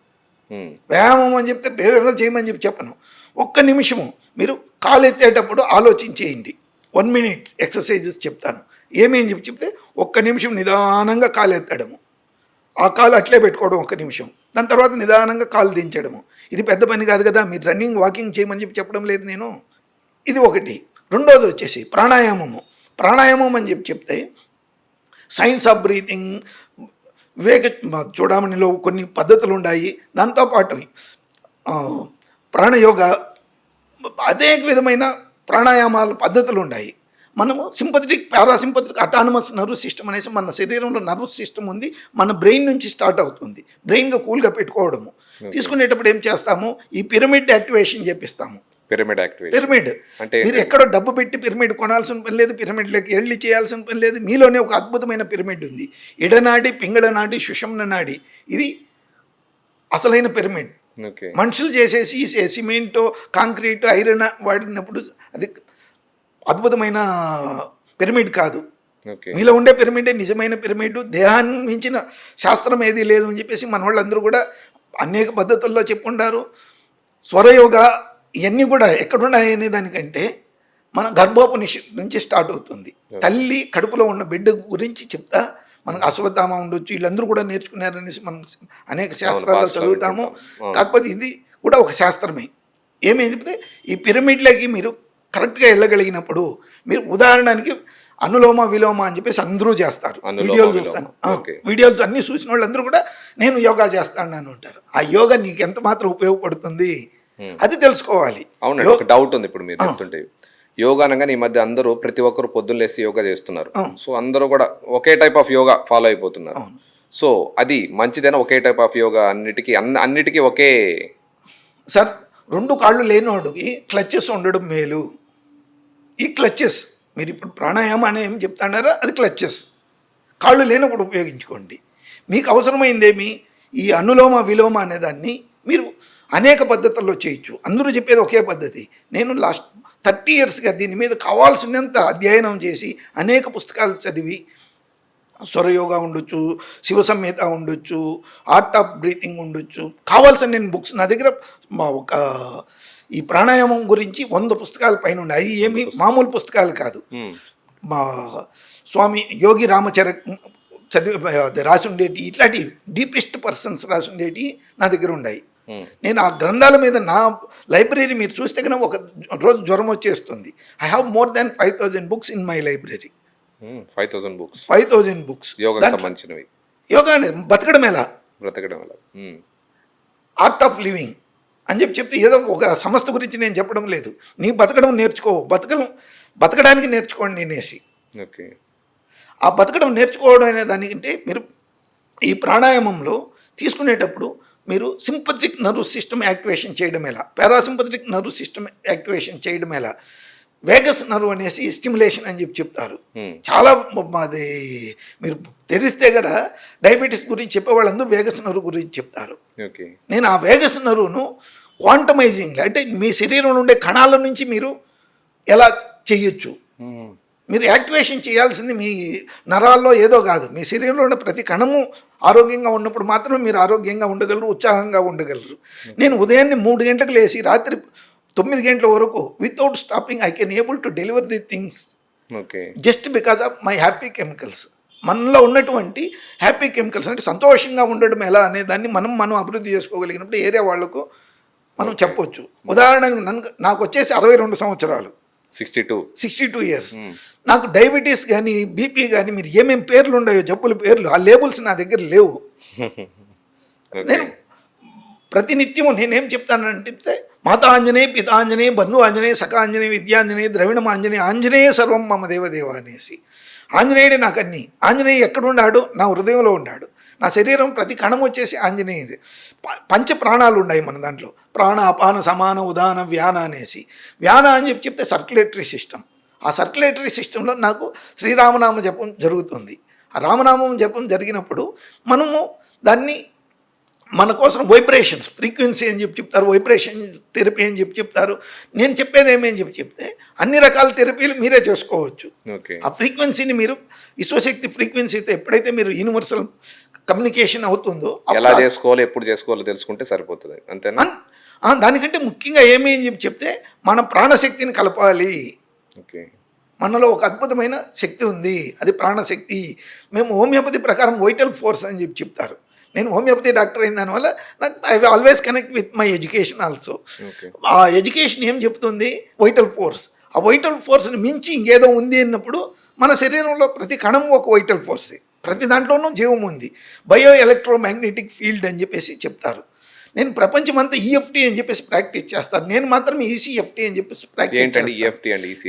వ్యాయామం అని చెప్తే వేరేదో చేయమని చెప్పను. 1 నిమిషము మీరు కాలు ఎత్తేటప్పుడు ఆలోచించేయండి. 1 మినిట్ ఎక్సర్సైజెస్ చెప్తాను. ఏమేం చెప్తే 1 నిమిషం నిదానంగా కాలు ఎత్తడము, ఆ కాలు అట్లే పెట్టుకోవడం 1 నిమిషం, దాని తర్వాత నిదానంగా కాలు దించడము. ఇది పెద్ద పని కాదు కదా, మీరు రన్నింగ్ వాకింగ్ చేయమని చెప్పడం లేదు నేను. ఇది ఒకటి. రెండోది వచ్చేసి ప్రాణాయామం అని చెప్తే సైన్స్ ఆఫ్ బ్రీతింగ్, వివేక చూడమనిలో కొన్ని పద్ధతులు ఉన్నాయి. దాంతోపాటు ప్రాణయోగ, అనేక విధమైన ప్రాణాయామాల పద్ధతులు ఉన్నాయి. మనము sympathetic, parasympathetic, autonomous nerve system అనేసి మన శరీరంలో నర్వ్ సిస్టమ్ ఉంది. మన బ్రెయిన్ నుంచి స్టార్ట్ అవుతుంది. బ్రెయిన్గా కూల్గా పెట్టుకోవడము. తీసుకునేటప్పుడు ఏం చేస్తాము, ఈ పిరమిడ్ యాక్టివేషన్ చేపిస్తాము. పిరమిడ్ అంటే మీరు ఎక్కడో డబ్బు పెట్టి పిరమిడ్ కొనాల్సిన పని లేదు, పిరమిడ్లోకి వెళ్ళి చేయాల్సిన పని లేదు. మీలోనే ఒక అద్భుతమైన పిరమిడ్ ఉంది. ఇడనాడి, పింగళ నాడి, సుషుమ్న నాడి, ఇది అసలైన పిరమిడ్. మనుషులు చేసేసి సిమెంటో, కాంక్రీట్, ఐరన్ వాడినప్పుడు అది అద్భుతమైన పిరమిడ్ కాదు. మీలో ఉండే పిరమిడే నిజమైన పిరమిడ్. దేహాన్ని మించిన శాస్త్రం ఏదీ లేదు అని చెప్పేసి మన వాళ్ళందరూ కూడా అనేక పద్ధతుల్లో చెప్పుకుంటారు. స్వరయోగ ఇవన్నీ కూడా ఎక్కడున్నాయి అనే దానికంటే మన గర్భోప నుంచి స్టార్ట్ అవుతుంది. తల్లి కడుపులో ఉన్న బిడ్డ గురించి చెప్తా. మనకు అశ్వత్థామ ఉండొచ్చు, వీళ్ళందరూ కూడా నేర్చుకున్నారనేసి మనం అనేక శాస్త్రాల్లో చదువుతాము. కాకపోతే ఇది కూడా ఒక శాస్త్రమే. ఏమైంది, ఈ పిరమిడ్లకి మీరు కరెక్ట్గా వెళ్ళగలిగినప్పుడు, మీరు ఉదాహరణకి అనులోమ విలోమ అని చెప్పేసి అందరూ చేస్తారు. వీడియోలు చూస్తాను, వీడియోలు అన్నీ చూసిన వాళ్ళందరూ కూడా నేను యోగా చేస్తాను అని ఉంటారు. ఆ యోగా నీకు ఎంత మాత్రం ఉపయోగపడుతుంది అది తెలుసుకోవాలి. అవునండి, ఒక డౌట్ ఉంది. ఇప్పుడు మీరు చెప్తుంటే యోగా అనగానే ఈ మధ్య అందరూ ప్రతి ఒక్కరు పొద్దున్న లేసి యోగా చేస్తున్నారు. సో అందరూ కూడా ఒకే టైప్ ఆఫ్ యోగా ఫాలో అయిపోతున్నారు. సో అది మంచిదేనా? ఒకే టైప్ ఆఫ్ యోగా అన్నిటికీ ఒకే సార్. 2 కాళ్ళు లేనివాడికి క్లచెస్ ఉండడం మేలు. ఈ క్లచెస్ మీరు ఇప్పుడు ప్రాణాయామం అని ఏం చెప్తాడారా, అది క్లచెస్. కాళ్ళు లేనప్పుడు ఉపయోగించుకోండి. మీకు అవసరమైందేమి, ఈ అనులోమ విలోమ అనేదాన్ని మీరు అనేక పద్ధతుల్లో చేయొచ్చు. అందరూ చెప్పేది ఒకే పద్ధతి. నేను లాస్ట్ 30 ఇయర్స్గా దీని మీద కావాల్సినంత అధ్యయనం చేసి అనేక పుస్తకాలు చదివి, స్వరయోగా ఉండొచ్చు, శివ సంహిత ఉండొచ్చు, ఆర్ట్ ఆఫ్ బ్రీతింగ్ ఉండొచ్చు, కావాల్సిన నేను బుక్స్ నా దగ్గర ఒక ఈ ప్రాణాయామం గురించి 100 పుస్తకాల పైన ఉన్నాయి. అవి ఏమి మామూలు పుస్తకాలు కాదు. మా స్వామి యోగి రామచర చదివి రాసి ఉండేటి, ఇట్లాంటి డీపెస్ట్ పర్సన్స్ రాసి ఉండేటి నా దగ్గర ఉన్నాయి. నేను ఆ గ్రంథాల మీద నా లైబ్రరీ మీరు చూస్తే కనుక ఒక రోజు జ్వరం వచ్చేస్తుంది. I have more than 5,000 books in my library. 5,000 books 5,000 books యోగాకి సంబంధించినవి. యోగా బతకడం ఎలా, బ్రతకడం ఎలా, ఆర్ట్ ఆఫ్ లివింగ్ అని చెప్తే ఏదో ఒక సంస్థ గురించి నేను చెప్పడం లేదు. నీ బతకడం నేర్చుకో, బతకడానికి నేర్చుకోండి అనేసి. ఓకే. ఆ బతకడం నేర్చుకోవడం అనే దానికంటే మీరు ఈ ప్రాణాయామంలో తీసుకునేటప్పుడు మీరు సింపథటిక్ నర్వ్ సిస్టమ్ యాక్టివేషన్ చేయడం ఎలా, పారాసింపథటిక్ నర్వ్ సిస్టమ్ యాక్టివేషన్ చేయడం ఎలా, వేగస్ నర్వ్ అనేసి స్టిమ్యులేషన్ అని చెప్తారు. చాలా అది మీరు తెలిస్తే కూడా డయాబెటీస్ గురించి చెప్పే వాళ్ళందరూ వేగస్ నర్వ్ గురించి చెప్తారు. నేను ఆ వేగస్ నర్వ్ను క్వాంటమైజింగ్ అంటే మీ శరీరంలో ఉండే కణాల నుంచి మీరు ఎలా చేయొచ్చు, మీరు యాక్టివేషన్ చేయాల్సింది మీ నరాల్లో ఏదో కాదు, మీ శరీరంలో ఉన్న ప్రతి కణము ఆరోగ్యంగా ఉన్నప్పుడు మాత్రమే మీరు ఆరోగ్యంగా ఉండగలరు, ఉత్సాహంగా ఉండగలరు. నేను ఉదయాన్నే 3 గంటలకు లేచి రాత్రి 9 గంటల వరకు without stopping I can able to deliver the things just because of my happy chemicals. మనలో ఉన్నటువంటి హ్యాపీ కెమికల్స్ అంటే సంతోషంగా ఉండడం ఎలా అనే దాన్ని మనం అభివృద్ధి చేసుకోగలిగినప్పుడు ఏరియా వాళ్లకు మనం చెప్పొచ్చు. ఉదాహరణకు నాకు వచ్చేసి 62 సంవత్సరాలు, 62 ఇయర్స్. నాకు డయాబెటీస్ కానీ బీపీ కానీ మీరు ఏమేమి పేర్లు ఉన్నాయో జబ్బుల పేర్లు ఆ లేబుల్స్ నా దగ్గర లేవు. నేను ప్రతినిత్యము నేనేం చెప్తానంటే మాతా ఆంజనేయ, పితా ఆంజనేయ, బంధు ఆంజనేయ, సఖ ఆంజనేయ, విద్యాంజనేయ, ద్రవిణం ఆంజనేయ, ఆంజనేయ సర్వం మమ దేవదేవ అనేసి. ఆంజనేయుడే నాకు అన్నీ. ఆంజనేయ ఎక్కడున్నాడు? నా హృదయంలో ఉన్నాడు. నా శరీరం ప్రతి కణం వచ్చేసి ఆంజనేయుడు. పంచ ప్రాణాలు ఉన్నాయి మన దాంట్లో, ప్రాణ అపాన సమాన ఉదాన వ్యాన అనేసి. వ్యాన అని చెప్తే సర్క్యులేటరీ సిస్టమ్. ఆ సర్క్యులేటరీ సిస్టంలో నాకు శ్రీరామనామ జపం జరుగుతుంది. ఆ రామనామం జపం జరిగినప్పుడు మనము దాన్ని మన కోసం వైబ్రేషన్స్ ఫ్రీక్వెన్సీ అని చెప్తారు, వైబ్రేషన్ థెరపీ అని చెప్తారు. నేను చెప్పేది ఏమని చెప్తే అన్ని రకాల థెరపీలు మీరే చేసుకోవచ్చు. ఆ ఫ్రీక్వెన్సీని మీరు విశ్వశక్తి ఫ్రీక్వెన్సీతో ఎప్పుడైతే మీరు యూనివర్సల్ కమ్యూనికేషన్ అవుతుందో ఎలా చేసుకోవాలి, ఎప్పుడు చేసుకోవాలో తెలుసుకుంటే సరిపోతుంది, అంతేనా? దానికంటే ముఖ్యంగా ఏమి అని చెప్తే మన ప్రాణశక్తిని కలపాలి. మనలో ఒక అద్భుతమైన శక్తి ఉంది, అది ప్రాణశక్తి. మేము హోమియోపతి ప్రకారం వైటల్ ఫోర్స్ అని చెప్తారు. నేను హోమియోపతి డాక్టర్ అయిన దానివల్ల నాకు I always connect with my education also. ఆ ఎడ్యుకేషన్ ఏం చెప్తుంది? Vital force. ఆ వైటల్ ఫోర్స్ని మించి ఇంకేదో ఉంది అన్నప్పుడు మన శరీరంలో ప్రతి కణము ఒక వైటల్ ఫోర్స్, ప్రతి దాంట్లోనూ జీవం ఉంది. బయో ఎలక్ట్రోమాగ్నెటిక్ ఫీల్డ్ అని చెప్తారు. నేను ప్రపంచమంతా ఈఎఫ్టీ అని ప్రాక్టీస్ చేస్తాను. నేను మాత్రం ఈసీఎఫ్టీ అని ప్రాక్టీస్ చేస్తాను.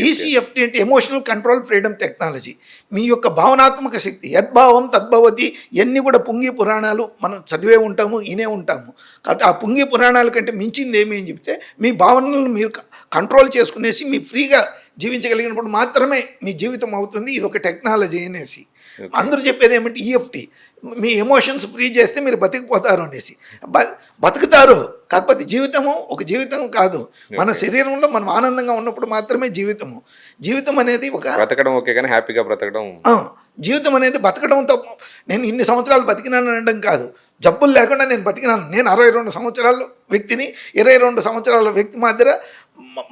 ఈసీఎఫ్టీ అంటే ఎమోషనల్ కంట్రోల్ ఫ్రీడమ్ టెక్నాలజీ. మీ యొక్క భావనాత్మక శక్తి, యద్భావం తద్భవతి, ఇవన్నీ కూడా పుంగి పురాణాలు మనం చదివే ఉంటాము, వినే ఉంటాము. కాబట్టి ఆ పుంగి పురాణాల కంటే మించింది ఏమి అని చెప్తే మీ భావనలను మీరు కంట్రోల్ చేసుకునేసి మీ ఫ్రీగా జీవించగలిగినప్పుడు మాత్రమే మీ జీవితం అవుతుంది. ఇది ఒక టెక్నాలజీ అనేసి. అందరూ చెప్పేది ఏమంటే ఈఎఫ్టీ మీ ఎమోషన్స్ ఫ్రీ చేస్తే మీరు బతికిపోతారు అనేసి. బతుకుతారు, కాకపోతే జీవితము ఒక జీవితం కాదు. మన శరీరంలో మనం ఆనందంగా ఉన్నప్పుడు మాత్రమే జీవితము. జీవితం అనేది ఒక బ్రతకడం ఓకే కానీ హ్యాపీగా బ్రతకడం, జీవితం అనేది బతకడంతో నేను ఇన్ని సంవత్సరాలు బతికినాను అనడం కాదు. జబ్బులు లేకుండా నేను బతికినాను. నేను 62 సంవత్సరాల వ్యక్తిని. 22 సంవత్సరాల వ్యక్తి మాదిర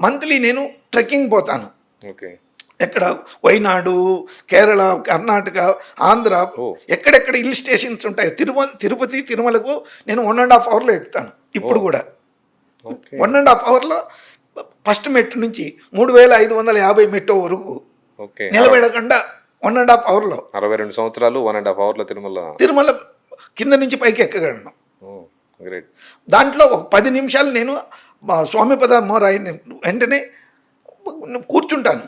మంత్లీ నేను ట్రెక్కింగ్ పోతాను. ఎక్కడ వైనాడు, కేరళ, కర్ణాటక, ఆంధ్ర, ఎక్కడెక్కడ హిల్ స్టేషన్స్ ఉంటాయి. తిరుపతి, తిరుమలకు నేను 1.5 అవర్లో ఎక్కుతాను. ఇప్పుడు కూడా 1.5 అవర్లో ఫస్ట్ మెట్టు నుంచి 3550 మెట్టు వరకు నిలబెడకుండా 1.5 అవర్లో 62 సంవత్సరాలు 1.5 అవర్లో తిరుమల కింద నుంచి పైకి ఎక్కగలను. దాంట్లో ఒక 10 నిమిషాలు నేను స్వామిపద మోరాయిని వెంటనే కూర్చుంటాను.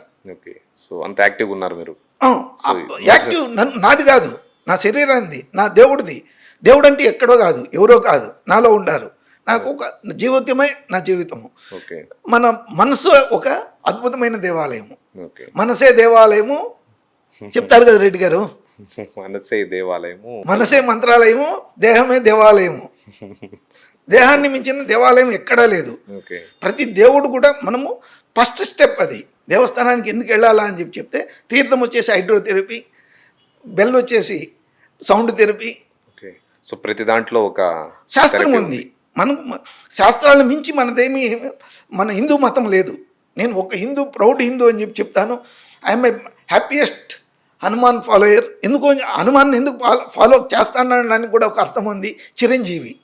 సో అంత యాక్టివ్గా ఉన్నారు మీరు. యాక్టివ్ నాది కాదు, నా శరీరాన్ని, నా దేవుడిది. దేవుడు అంటే ఎక్కడో కాదు, ఎవరో కాదు, నాలో ఉండారు. నాకు ఒక జీవితమే నా జీవితము. మన మనసు ఒక అద్భుతమైన దేవాలయము. మనసే దేవాలయము చెప్తారు కదా రెడ్డి గారు. మనసే దేవాలయము, మనసే మంత్రాలయము, దేహమే దేవాలయము. దేహాన్ని మించిన దేవాలయం ఎక్కడా లేదు. ప్రతి దేవుడు కూడా మనము ఫస్ట్ స్టెప్ అది. దేవస్థానానికి ఎందుకు వెళ్ళాలా అని చెప్తే తీర్థం వచ్చేసి హైడ్రోథెరపీ, బెల్ వచ్చేసి సౌండ్ థెరపీ. సో ప్రతి దాంట్లో ఒక శాస్త్రం ఉంది. మనం శాస్త్రాలను మించి మనదేమీ మన హిందూ మతం లేదు. నేను ఒక హిందూ, ప్రౌడ్ హిందూ అని చెప్తాను. I'm a happiest Hanuman follower. ఎందుకు హనుమాన్ ఎందుకు ఫాలో చేస్తానడానికి కూడా ఒక అర్థం ఉంది. చిరంజీవి,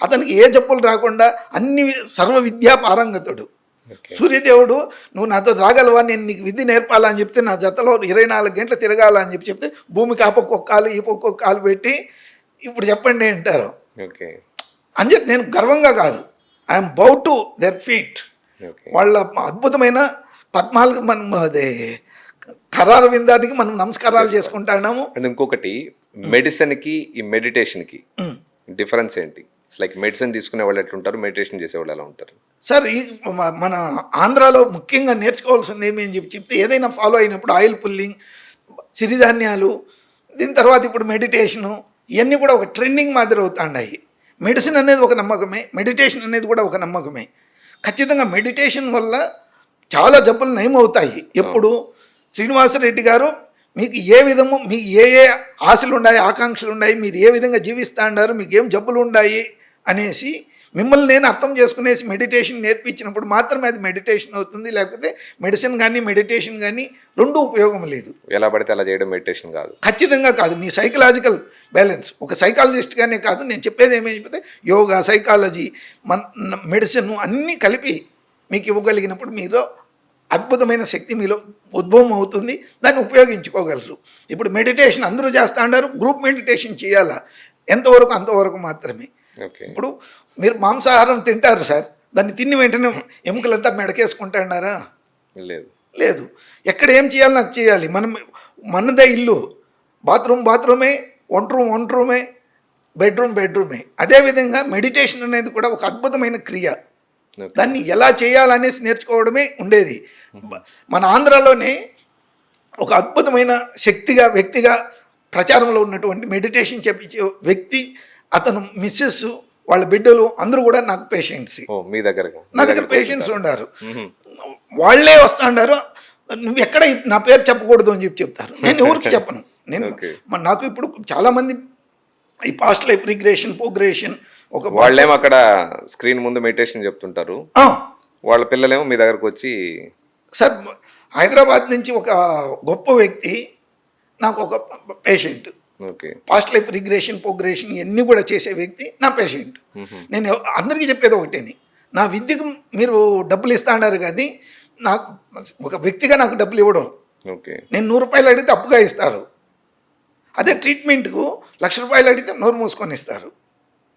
అతనికి ఏ జబ్బులు రాకుండా అన్ని సర్వ విద్యా పారంగతుడు. ఓకే. సూర్యదేవుడు నువ్వు నాతో రాగలవా, నేను నీకు విద్య నేర్పాలని చెప్తే నా జతలో 24 గంటలు తిరగాలని చెప్తే భూమికి ఆ పక్క ఒక కాలు ఈ పక్క ఒక కాలు పెట్టి ఇప్పుడు చెప్పండి అంటారు. ఓకే. అని చెప్పి నేను గర్వంగా కాదు, I'm bow to there feet. Okay. వాళ్ళ అద్భుతమైన పద్మాలకు మనం అదే ఖరారు విందానికి మనం నమస్కారాలు చేసుకుంటున్నాము. అండ్ ఇంకొకటి, మెడిసిన్కి ఈ మెడిటేషన్కి డిఫరెన్స్ ఏంటి? లైక్ మెడిసిన్ తీసుకునే వాళ్ళు ఎట్లుంటారు, మెడిటేషన్ చేసేవాళ్ళు ఎలా ఉంటారు? సార్ ఈ మన ఆంధ్రాలో ముఖ్యంగా నేర్చుకోవాల్సింది ఏమి అని చెప్తే ఏదైనా ఫాలో అయినప్పుడు ఆయిల్ పుల్లింగ్, సిరిధాన్యాలు, దీని తర్వాత ఇప్పుడు మెడిటేషను, ఇవన్నీ కూడా ఒక ట్రెండింగ్ మాదిరి అవుతాయి. మెడిసిన్ అనేది ఒక నమ్మకమే, మెడిటేషన్ అనేది కూడా ఒక నమ్మకమే. ఖచ్చితంగా మెడిటేషన్ వల్ల చాలా జబ్బులు నయం అవుతాయి. ఎప్పుడు శ్రీనివాసరెడ్డి గారు మీకు ఏ విధము, మీకు ఏ ఏ ఆశలు ఉన్నాయి, ఆకాంక్షలు ఉన్నాయి, మీరు ఏ విధంగా జీవిస్తూ ఉన్నారు, మీకు ఏం జబ్బులు ఉన్నాయి అనేసి మిమ్మల్ని నేను అర్థం చేసుకునేసి మెడిటేషన్ నేర్పించినప్పుడు మాత్రమే అది మెడిటేషన్ అవుతుంది. లేకపోతే మెడిసిన్ కానీ మెడిటేషన్ కానీ రెండూ ఉపయోగం లేదు. ఎలా పడితే అలా చేయడం మెడిటేషన్ కాదు, ఖచ్చితంగా కాదు. మీ సైకలాజికల్ బ్యాలెన్స్, ఒక సైకాలజిస్ట్గానే కాదు, నేను చెప్పేది ఏమేమి చెప్తే యోగా, సైకాలజీ, మెడిసిన్ అన్నీ కలిపి మీకు ఇవ్వగలిగినప్పుడు మీరు అద్భుతమైన శక్తి మీలో ఉద్భవం అవుతుంది, దాన్ని ఉపయోగించుకోగలరు. ఇప్పుడు మెడిటేషన్ అందరూ చేస్తూ ఉన్నారు, గ్రూప్ మెడిటేషన్ చేయాలా, ఎంతవరకు అంతవరకు మాత్రమే. ఓకే. ఇప్పుడు మీరు మాంసాహారం తింటారు సార్, దాన్ని తిని వెంటనే ఎముకలంతా మెడకేసుకుంటున్నారా? లేదు. లేదు. ఎక్కడ ఏం చేయాలో అది చేయాలి. మనదే ఇల్లు, బాత్రూమే, వంట రూమే, బెడ్రూమే. అదేవిధంగా మెడిటేషన్ అనేది కూడా ఒక అద్భుతమైన క్రియ. దాన్ని ఎలా చేయాలనేసి నేర్చుకోవడమే ఉండేది. మన ఆంధ్రాలోనే ఒక అద్భుతమైన వ్యక్తిగా ప్రచారంలో ఉన్నటువంటి మెడిటేషన్ చెప్పించే వ్యక్తి, అతను మిస్సెస్, వాళ్ళ బిడ్డలు అందరూ కూడా నాకు పేషెంట్స్. మీ దగ్గర నా దగ్గర పేషెంట్స్ ఉన్నారు. వాళ్ళే వస్తుండారు, నువ్వు ఎక్కడ నా పేరు చెప్పకూడదు అని చెప్తారు. నేను ఎవరికి చెప్పను. నాకు ఇప్పుడు చాలామంది ఈ పాస్ట్ లైఫ్ రిగ్రెషన్, ప్రోగ్రెషన్, వాళ్ళేమో అక్కడ స్క్రీన్ ముందు మెడిటేషన్ చెప్తుంటారు, వాళ్ళ పిల్లలేమో మీ దగ్గరకు వచ్చి. సార్ హైదరాబాద్ నుంచి ఒక గొప్ప వ్యక్తి నాకు ఒక patient. Okay. Past life regression, progression ఇవన్నీ కూడా చేసే వ్యక్తి నా పేషెంట్. నేను అందరికీ చెప్పేది ఒకటేని, నా విద్యకు మీరు డబ్బులు ఇస్తా అన్నారు కానీ నాకు ఒక వ్యక్తిగా నాకు డబ్బులు ఇవ్వడం. ఓకే. నేను 100 రూపాయలు అడిగితే అప్పుగా ఇస్తారు. అదే ట్రీట్మెంట్కు 1,00,000 రూపాయలు అడిగితే నోరు మూసుకొని ఇస్తారు.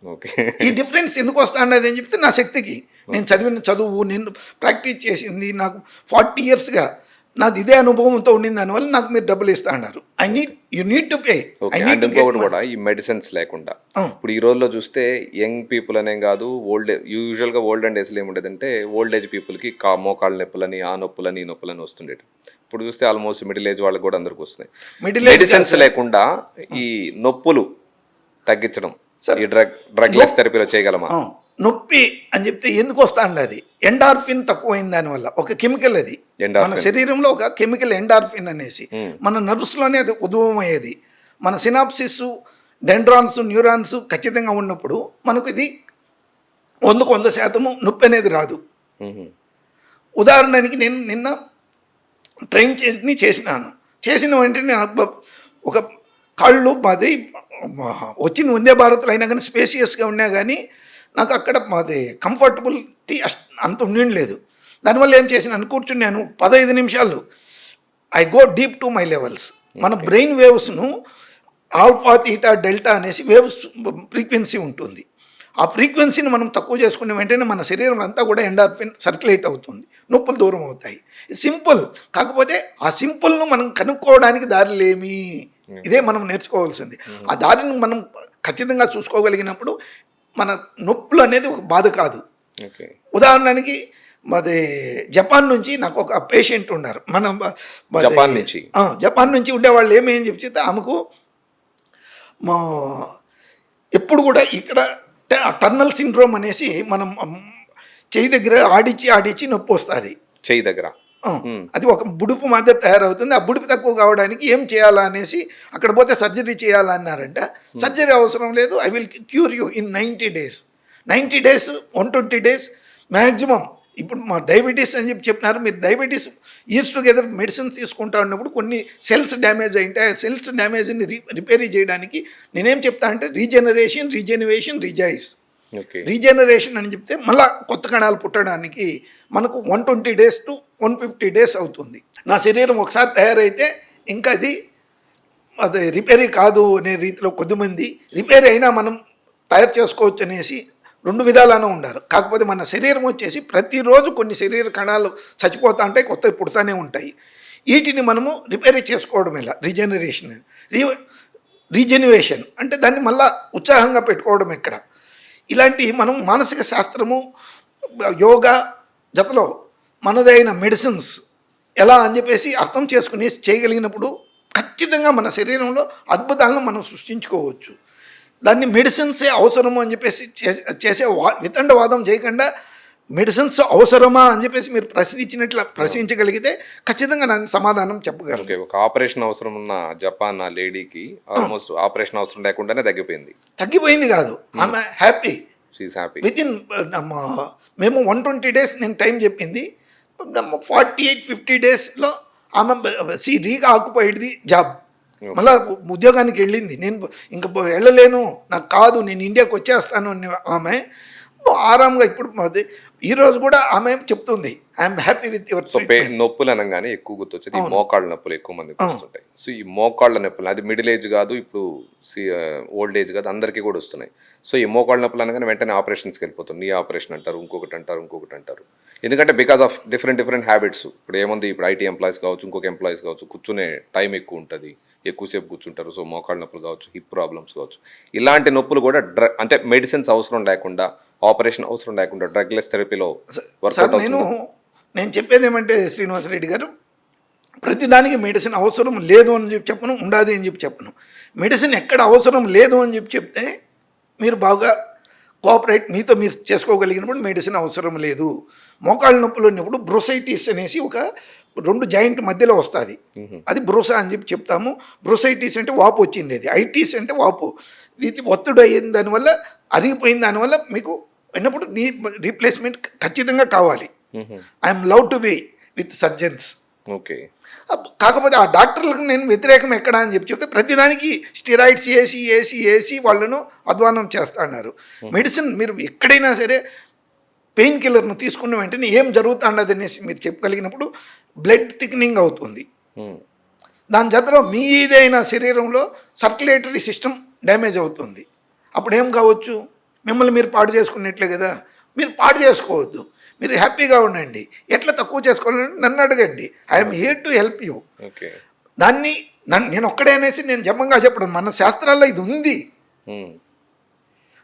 ఓకే. ఈ డిఫరెన్స్ ఎందుకు వస్తా అన్నది అని చెప్తే నా శక్తికి, నేను చదివిన చదువు, నేను ప్రాక్టీస్ చేసింది, నాకు 40 ఇయర్స్గా నాది ఇదే అనుభవంతో ఉండింది, దానివల్ల నాకు మీరు డబ్బులు ఇస్తా అన్నారు. You need to pay. And ఇంకొకటి కూడా, ఈ మెడిసిన్స్ లేకుండా ఇప్పుడు ఈ రోజులో చూస్తే యంగ్ పీపుల్ అనేం కాదు, యూజువల్గా ఓల్డ్ అండ్ ఏజ్లో ఏముండేదంటే ఓల్డ్ ఏజ్ పీపుల్కి మోకాళ్ళ నొప్పులని, ఆ నొప్పులని, ఈ నొప్పులని వస్తుండేది. ఇప్పుడు చూస్తే ఆల్మోస్ట్ మిడిల్ ఏజ్ వాళ్ళకి కూడా అందరికి వస్తున్నాయి. మెడిసిన్స్ లేకుండా ఈ నొప్పులు తగ్గించడం ఈ డ్రగ్లెస్ థెరపీలో చేయగలమా? నొప్పి అని చెప్తే ఎందుకు వస్తా అండి, అది ఎండార్ఫిన్ తక్కువైంది దానివల్ల. ఒక కెమికల్ అది మన శరీరంలో ఒక కెమికల్ ఎండార్ఫిన్ అనేసి మన నర్వ్స్లోనే అది ఉద్భవమయ్యేది. మన సినాప్సిస్, డెండ్రాన్స్, న్యూరాన్స్ ఖచ్చితంగా ఉన్నప్పుడు మనకు ఇది 100% నొప్పి అనేది రాదు. ఉదాహరణకి నేను నిన్న ట్రైన్ చేసిన వెంటనే నాకు ఒక కాళ్ళు మాది వచ్చింది వందే భారత్లో అయినా కానీ స్పేసియస్గా ఉన్నా కానీ నాకు అక్కడ మాది కంఫర్టబిలిటీ అంత ఉండలేదు. దానివల్ల ఏం చేసినాను, కూర్చున్నాను 15 నిమిషాలు, I go deep to my levels. మన బ్రెయిన్ వేవ్స్ను ఆల్ఫా, తీటా, డెల్టా అనేసి వేవ్స్ ఫ్రీక్వెన్సీ ఉంటుంది. ఆ ఫ్రీక్వెన్సీని మనం తక్కువ చేసుకునే వెంటనే మన శరీరం అంతా కూడా ఎండార్ఫిన్ సర్క్యులేట్ అవుతుంది, నొప్పులు దూరం అవుతాయి. సింపుల్. కాకపోతే ఆ సింపుల్ను మనం కనుక్కోవడానికి దారిలేమి, ఇదే మనం నేర్చుకోవాల్సింది. ఆ దారిని మనం ఖచ్చితంగా చూసుకోగలిగినప్పుడు మన నొప్పులు అనేది ఒక బాధ కాదు. ఉదాహరణకి మాది జపాన్ నుంచి నాకు ఒక పేషెంట్ ఉన్నారు. జపాన్ నుంచి ఉండేవాళ్ళు ఏమేం చెప్తే ఆమెకు ఎప్పుడు కూడా ఇక్కడ టర్నల్ సిండ్రోమ్ అనేసి మనం చెయ్యి దగ్గర ఆడిచ్చి నొప్పి వస్తుంది. చెయ్యి దగ్గర అది ఒక బుడుపు మాదిరి తయారవుతుంది. ఆ బుడుపు తక్కువ కావడానికి ఏం చేయాలా అనేసి అక్కడ పోతే సర్జరీ చేయాలన్నారంట. సర్జరీ అవసరం లేదు, I will cure you in 90 days. 90 days, 120 days maximum. ఇప్పుడు మా డయాబెటీస్ అని చెప్పినారు. మీరు డయాబెటీస్ ఇయర్స్ టుగెదర్ మెడిసిన్స్ తీసుకుంటా ఉన్నప్పుడు కొన్ని సెల్స్ డ్యామేజ్ అయింటే ఆ సెల్స్ డ్యామేజ్ని రిపేర్ చేయడానికి నేనేం చెప్తా అంటే రీజనరేషన్, రీజెన్యువేషన్, రిజైజ్ ఓకే. రీజనరేషన్ అని చెప్తే మళ్ళీ కొత్త కణాలు పుట్టడానికి మనకు 120 days to 150 days అవుతుంది. నా శరీరం ఒకసారి తయారైతే ఇంకా అది రిపేరీ కాదు అనే రీతిలో కొద్దిమంది రిపేర్ అయినా మనం తయారు చేసుకోవచ్చు అనేసి రెండు విధాలను ఉండారు. కాకపోతే మన శరీరం వచ్చేసి ప్రతిరోజు కొన్ని శరీర కణాలు చచ్చిపోతా ఉంటాయి, కొత్తవి పుడతానే ఉంటాయి. వీటిని మనము రిపేర్ చేసుకోవడం ఎలా, రీజెన్యువేషన్ అంటే దాన్ని మళ్ళా ఉత్సాహంగా పెట్టుకోవడం ఎక్కడ. ఇలాంటి మనం మానసిక శాస్త్రము, యోగా జతలో మనదైన మెడిసిన్స్ ఎలా అని చెప్పేసి అర్థం చేసుకుని చేయగలిగినప్పుడు ఖచ్చితంగా మన శరీరంలో అద్భుతాలను మనం సృష్టించుకోవచ్చు. దాన్ని మెడిసిన్సే అవసరము అని చెప్పేసి చేసే వితండవాదం చేయకుండా మెడిసిన్స్ అవసరమా అని చెప్పేసి మీరు ప్రశ్నించగలిగితే ఖచ్చితంగా నేను సమాధానం చెప్పగలను. ఓకే. ఒక ఆపరేషన్ అవసరం ఉన్న జపాన్ ఆ లేడీకి ఆల్మోస్ట్ ఆపరేషన్ అవసరం లేకుండానే తగ్గిపోయింది కాదు, ఆమె happy. She's happy. Within మేము 120 days నేను టైం చెప్పింది, 48-50 daysలో ఆమె రీగా ఆక్యుపైడ్ ది జాబ్. మళ్ళీ ఉద్యోగానికి వెళ్ళింది. నేను ఇంకా వెళ్ళలేను, నాకు కాదు, నేను ఇండియాకి వచ్చేస్తాను అని ఆమె ఆరాంగా ఇప్పుడు ఈరోజు కూడా ఆమె చెప్తుంది I'm happy with your. So నొప్పులు అనగానే ఎక్కువ గుర్తొచ్చేది ఈ మోకాళ్ళ నొప్పులు ఎక్కువ మందికి వస్తుంటాయి. సో ఈ మోకాళ్ళ నొప్పులు అది మిడిల్ ఏజ్ కాదు, ఇప్పుడు ఓల్డ్ ఏజ్ కాదు, అందరికీ కూడా వస్తున్నాయి. సో ఈ మోకాళ్ళ నొప్పులు అనగానే వెంటనే ఆపరేషన్స్కి వెళ్ళిపోతుంది. నీ ఆపరేషన్ అంటారు, ఇంకొకటి అంటారు. ఎందుకంటే బికాస్ ఆఫ్ డిఫరెంట్ హ్యాబిట్స్. ఇప్పుడు ఏముంది, ఇప్పుడు ఐటీ ఎంప్లాయీస్ కావచ్చు, ఇంకొక ఎంప్లాయీస్ కావచ్చు, కూర్చునే టైం ఎక్కువ ఉంటుంది, ఎక్కువసేపు కూర్చుంటారు. సో మోకాళ్ళ నొప్పులు కావచ్చు, హిప్ ప్రాబ్లమ్స్ కావచ్చు, ఇలాంటి నొప్పులు కూడా అంటే మెడిసిన్స్ అవసరం లేకుండా, ఆపరేషన్ అవసరం లేకుండా డ్రగ్లెస్ థెరపీలో వర్కౌట్ అవుతుంది. నేను చెప్పేది ఏమంటే శ్రీనివాసరెడ్డి గారు, ప్రతిదానికి మెడిసిన్ అవసరం లేదు అని చెప్పను, ఉండాలి అని చెప్పను. మెడిసిన్ ఎక్కడ అవసరం లేదు అని చెప్తే మీరు బాగా కోఆపరేట్ మీతో మీరు చేసుకోగలిగినప్పుడు మెడిసిన్ అవసరం లేదు. మోకాళ్ళ నొప్పులు ఉన్నప్పుడు బ్రోసైటిస్ అనేసి ఒక 2 జాయింట్ మధ్యలో వస్తుంది, అది బ్రోసా అని చెప్తాము. బ్రోసైటిస్ అంటే వాపు వచ్చిండేది, ఐటీస్ అంటే వాపు, ఇది ఒత్తిడి అయ్యింది, దానివల్ల అరిగిపోయిన దానివల్ల మీకు అయినప్పుడు నీ రీప్లేస్మెంట్ ఖచ్చితంగా కావాలి. I'm love to be with surgeons. Okay. కాకపోతే ఆ డాక్టర్లకు నేను వ్యతిరేకం ఎక్కడ అని చెప్తే ప్రతిదానికి స్టిరాయిడ్స్ వేసి వాళ్ళను అధ్వానం చేస్తున్నారు. మెడిసిన్ మీరు ఎక్కడైనా సరే పెయిన్ కిల్లర్ను తీసుకున్న వెంటనే ఏం జరుగుతుండదు అనేసి మీరు చెప్పగలిగినప్పుడు బ్లడ్ థిక్నింగ్ అవుతుంది. దాని జతలో మీదైన శరీరంలో సర్క్యులేటరీ సిస్టమ్ డ్యామేజ్ అవుతుంది. అప్పుడు ఏం కావచ్చు, మిమ్మల్ని మీరు పాడు చేసుకున్నట్లే కదా. మీరు పాడు చేసుకోవద్దు, మీరు హ్యాపీగా ఉండండి. ఎట్లా తక్కువ చేసుకోవాలంటే నన్ను అడగండి, I'm here to help you. దాన్ని నేను ఒక్కడే అనేసి నేను జపంగా చెప్పడం, మన శాస్త్రాల్లో ఇది ఉంది.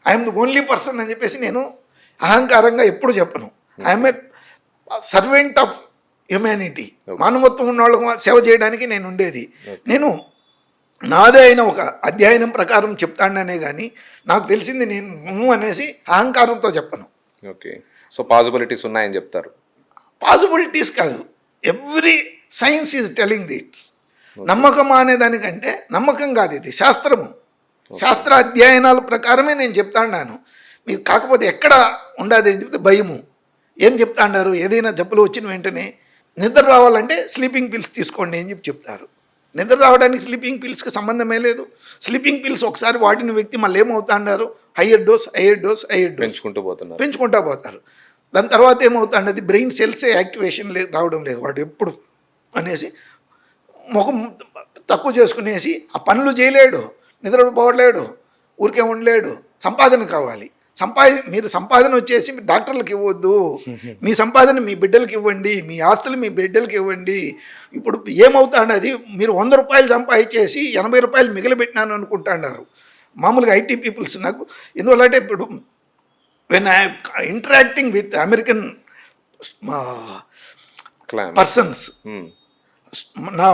ఐఎమ్ ది ఓన్లీ పర్సన్ అని చెప్పేసి నేను అహంకారంగా ఎప్పుడు చెప్పను. I'm a servant of humanity. మానవత్వం ఉన్న వాళ్ళకు సేవ చేయడానికి నేను ఉండేది. నేను నాదే అయిన ఒక అధ్యయనం ప్రకారం చెప్తాననే కానీ నాకు తెలిసింది నేను అనేసి అహంకారంతో చెప్పను. ఓకే. సో పాసిబిలిటీస్ ఉన్నాయని చెప్తారు. పాసిబిలిటీస్ కాదు, ఎవ్రీ సైన్స్ ఈజ్ టెలింగ్ దిట్స్. నమ్మకం అనేదానికంటే నమ్మకం కాదు, ఇది శాస్త్రము. శాస్త్ర అధ్యయనాల ప్రకారమే నేను చెప్తాను. మీకు కాకపోతే ఎక్కడ ఉండదు అని చెప్తే భయము. ఏం చెప్తా అన్నారు, ఏదైనా జబ్బులు వచ్చిన వెంటనే నిద్ర రావాలంటే స్లీపింగ్ పిల్స్ తీసుకోండి అని చెప్తారు. నిద్ర రావడానికి స్లీపింగ్ పిల్స్కి సంబంధమే లేదు. స్లీపింగ్ పిల్స్ ఒకసారి వాడిన వ్యక్తి మళ్ళీ ఏమవుతా అన్నారు, హయ్యర్ డోస్ పెంచుకుంటూ పోతారు. దాని తర్వాత ఏమవుతాండది, బ్రెయిన్ సెల్స్ యాక్టివేషన్ రావడం లేదు, వాడు ఎప్పుడు అనేసి ముఖం తక్కువ చేసుకునేసి ఆ పనులు చేయలేడు, నిద్రపోవట్లేడు, ఊరికే ఉండలేడు. సంపాదన కావాలి. మీరు సంపాదన వచ్చేసి మీ డాక్టర్లకు ఇవ్వద్దు, మీ సంపాదన మీ బిడ్డలకి ఇవ్వండి, మీ ఆస్తులు మీ బిడ్డలకి ఇవ్వండి. ఇప్పుడు ఏమవుతాండది, మీరు 100 రూపాయలు సంపాదించేసి 80 రూపాయలు మిగిలిపెట్టినాను అనుకుంటున్నారు మామూలుగా ఐటీ పీపుల్స్. నాకు ఎందువల్లంటే ఇప్పుడు when I interacting with American persons, నా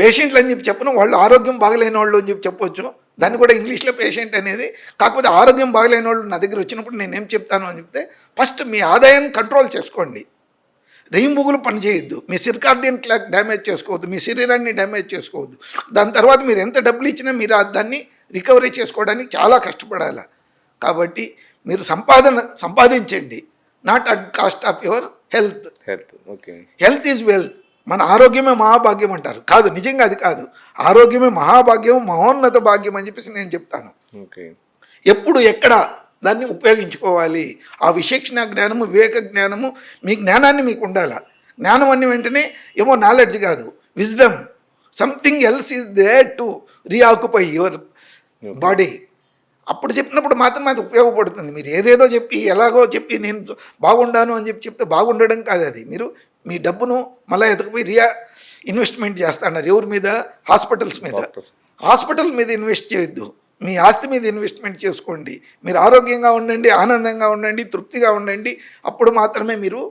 పేషెంట్లు అని చెప్పను, వాళ్ళు ఆరోగ్యం బాగలేని వాళ్ళు అని చెప్పొచ్చు, దాన్ని కూడా ఇంగ్లీష్లో పేషెంట్ అనేది. కాకపోతే ఆరోగ్యం బాగలేని వాళ్ళు నా దగ్గర వచ్చినప్పుడు నేనేం చెప్తాను అని చెప్తే, ఫస్ట్ మీ ఆదాయాన్ని కంట్రోల్ చేసుకోండి, రెయింబుగులు పని చేయొద్దు, మీ సిర్కార్డియన్ క్లాక్ డ్యామేజ్ చేసుకోవద్దు, మీ శరీరాన్ని డ్యామేజ్ చేసుకోవద్దు. దాని తర్వాత మీరు ఎంత డబ్బులు ఇచ్చినా మీరు దాన్ని రికవరీ చేసుకోవడానికి చాలా కష్టపడాలి. కాబట్టి మీరు సంపాదించండి, not at cost of your health. Health is wealth. మన ఆరోగ్యమే మహాభాగ్యం అంటారు, కాదు, నిజంగా అది కాదు. ఆరోగ్యమే మహాభాగ్యం, మహోన్నత భాగ్యం అని చెప్పేసి నేను చెప్తాను. ఎప్పుడు ఎక్కడ దాన్ని ఉపయోగించుకోవాలి. ఆ విచక్షణ జ్ఞానము, వివేక జ్ఞానము, మీ జ్ఞానాన్ని మీకు ఉండాలి. జ్ఞానం అన్ని వెంటనే ఏమో నాలెడ్జ్ కాదు, wisdom. Something else is there to reoccupy your body. అప్పుడు చెప్పినప్పుడు మాత్రమే అది ఉపయోగపడుతుంది. మీరు ఏదేదో చెప్పి ఎలాగో చెప్పి నేను బాగుండాను అని చెప్తే బాగుండడం కాదు అది. మీరు మీ డబ్బును మళ్ళీ ఎతకపోయి ఇన్వెస్ట్మెంట్ చేస్తున్నారు. ఎవరి మీద? హాస్పిటల్స్ మీద. హాస్పిటల్ మీద ఇన్వెస్ట్ చేయొద్దు, మీ ఆస్తి మీద ఇన్వెస్ట్మెంట్ చేసుకోండి. మీరు ఆరోగ్యంగా ఉండండి, ఆనందంగా ఉండండి, తృప్తిగా ఉండండి. అప్పుడు మాత్రమే మీరు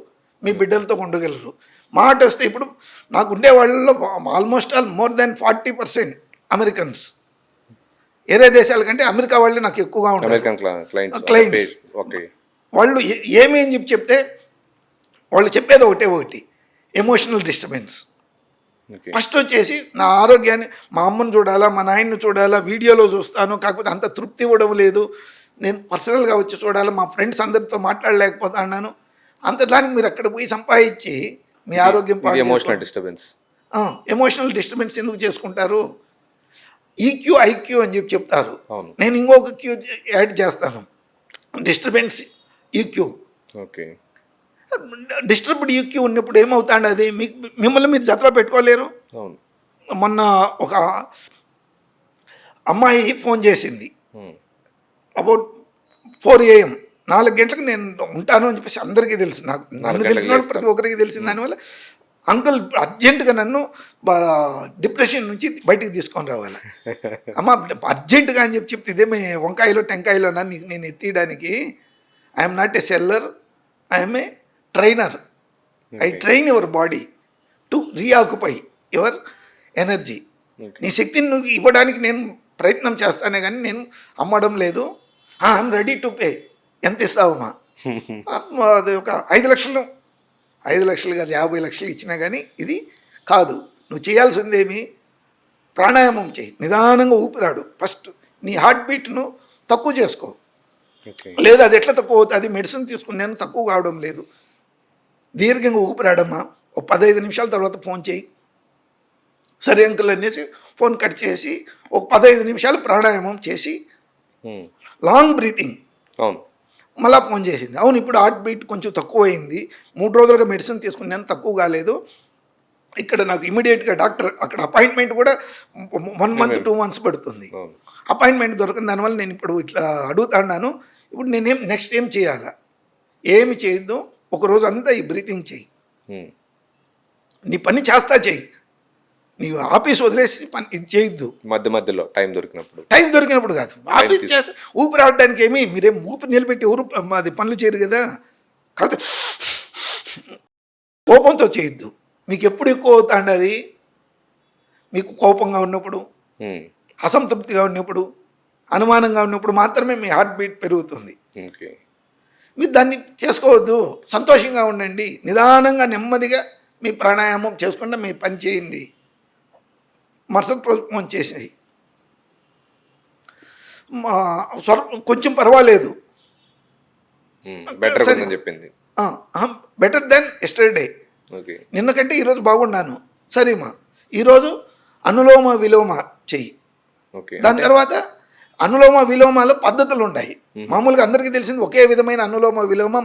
మీ బిడ్డలతో ఉండగలరు. మాట వస్తే ఇప్పుడు నాకు ఉండే వాళ్ళలో ఆల్మోస్ట్ మోర్ దాన్ 40% అమెరికన్స్. వేరే దేశాల కంటే అమెరికా వాళ్ళే నాకు ఎక్కువగా ఉంటారు క్లయింట్స్. వాళ్ళు ఏమేం చెప్తే వాళ్ళు చెప్పేది ఒకటి ఎమోషనల్ డిస్టర్బెన్స్. ఫస్ట్ వచ్చేసి నా ఆరోగ్యాన్ని, మా అమ్మని చూడాలా, మా నాయన్ని చూడాలా, వీడియోలో చూస్తాను, కాకపోతే అంత తృప్తి ఇవ్వడం లేదు, నేను పర్సనల్గా వచ్చి చూడాలి, మా ఫ్రెండ్స్ అందరితో మాట్లాడలేకపోతున్నాను. అంత దానికి మీరు అక్కడ పోయి సంపాదించి మీ ఆరోగ్యం ఎమోషనల్ డిస్టర్బెన్స్ ఎందుకు చేసుకుంటారు? ఈక్యూ ఐక్యూ అని చెప్తారు. నేను ఇంకొక క్యూ యాడ్ చేస్తాను, disturbance EQ. Okay. Disturbed EQ ఉన్నప్పుడు ఏమవుతాండి, అది మిమ్మల్ని మీరు జతలో పెట్టుకోలేరు. మొన్న ఒక అమ్మాయి ఫోన్ చేసింది అబౌట్ 4 AM, 4 గంటలకు నేను ఉంటాను అని చెప్పేసి అందరికీ తెలుసు. నన్ను తెలిసిన వాళ్ళు ప్రతి ఒక్కరికి తెలిసింది. దానివల్ల అంకుల్ అర్జెంటుగా నన్ను డిప్రెషన్ నుంచి బయటికి తీసుకొని రావాలి అమ్మ అర్జెంటుగా అని చెప్తే ఇదేమే వంకాయలో టెంకాయలో నేను ఎత్తియడానికి. I'm not a seller, I'm a trainer. I train your body to reoccupy your energy. నీ శక్తిని నువ్వు ఇవ్వడానికి నేను ప్రయత్నం చేస్తానే కానీ నేను అమ్మడం లేదు. I'm ready to pay. ఎంత ఇస్తావమ్మా? అది ఒక 5 లక్షలు, 5 లక్షలు కాదు 50 లక్షలు ఇచ్చినా కానీ ఇది కాదు. నువ్వు చేయాల్సిందేమి, ప్రాణాయామం చేయి, నిదానంగా ఊపిరాడు. ఫస్ట్ నీ హార్ట్ బీట్ను తక్కువ చేసుకో. లేదు అది ఎట్లా తక్కువ అవుతుంది, మెడిసిన్ తీసుకున్నాను తక్కువ కావడం లేదు. దీర్ఘంగా ఊపిరాడమ్మా, ఒక 15 నిమిషాల తర్వాత ఫోన్ చేయి. సరే అంకుల్ అనేసి ఫోన్ కట్ చేసి ఒక 15 నిమిషాలు ప్రాణాయామం చేసి లాంగ్ బ్రీతింగ్ మళ్ళీ ఫోన్ చేసింది. అవును ఇప్పుడు హార్ట్ బీట్ కొంచెం తక్కువ అయింది, 3 రోజులుగా మెడిసిన్ తీసుకున్నాను తక్కువ కాలేదు. ఇక్కడ నాకు ఇమీడియట్గా డాక్టర్ అక్కడ అపాయింట్మెంట్ కూడా 1 month 2 months పడుతుంది. అపాయింట్మెంట్ దొరకని దానివల్ల నేను ఇప్పుడు ఇట్లా అడుగుతాను. ఇప్పుడు నేనేం నెక్స్ట్ ఏం చేయాలా? ఏమి చేయొద్దు, ఒకరోజు అంతా ఈ బ్రీతింగ్ చెయ్యి. నీ పని చేస్తా చెయ్యి, నీవు ఆఫీస్ వదిలేసి పని ఇది చేయొద్దు. మధ్యలో టైం దొరికినప్పుడు కాదు, ఆఫీస్ చేస్తే ఊపిరి ఆడడానికి ఏమి మీరేం ఊపిరి నిలబెట్టి అది పనులు చేయరు కదా. కాకపోతే కోపంతో చేయొద్దు. మీకు ఎప్పుడు ఎక్కువ అవుతాండి అది? మీకు కోపంగా ఉన్నప్పుడు, అసంతృప్తిగా ఉన్నప్పుడు, అనుమానంగా ఉన్నప్పుడు మాత్రమే మీ హార్ట్ బీట్ పెరుగుతుంది. మీరు దాన్ని చేసుకోవద్దు. సంతోషంగా ఉండండి, నిదానంగా నెమ్మదిగా మీ ప్రాణాయామం చేసుకుంటే మీ పని చేయండి. మరుసటి రోజు ఫోన్ చేసేది కొంచెం పర్వాలేదు, బెటర్ దెన్ ఎస్టర్డే. నిన్న కంటే ఈరోజు బాగున్నాను. సరేమా ఈరోజు అనులోమ విలోమ చెయ్యి. దాని తర్వాత అనులోమ విలోమాలో పద్ధతులు ఉన్నాయి. మామూలుగా అందరికీ తెలిసింది ఒకే విధమైన అనులోమ విలోమ.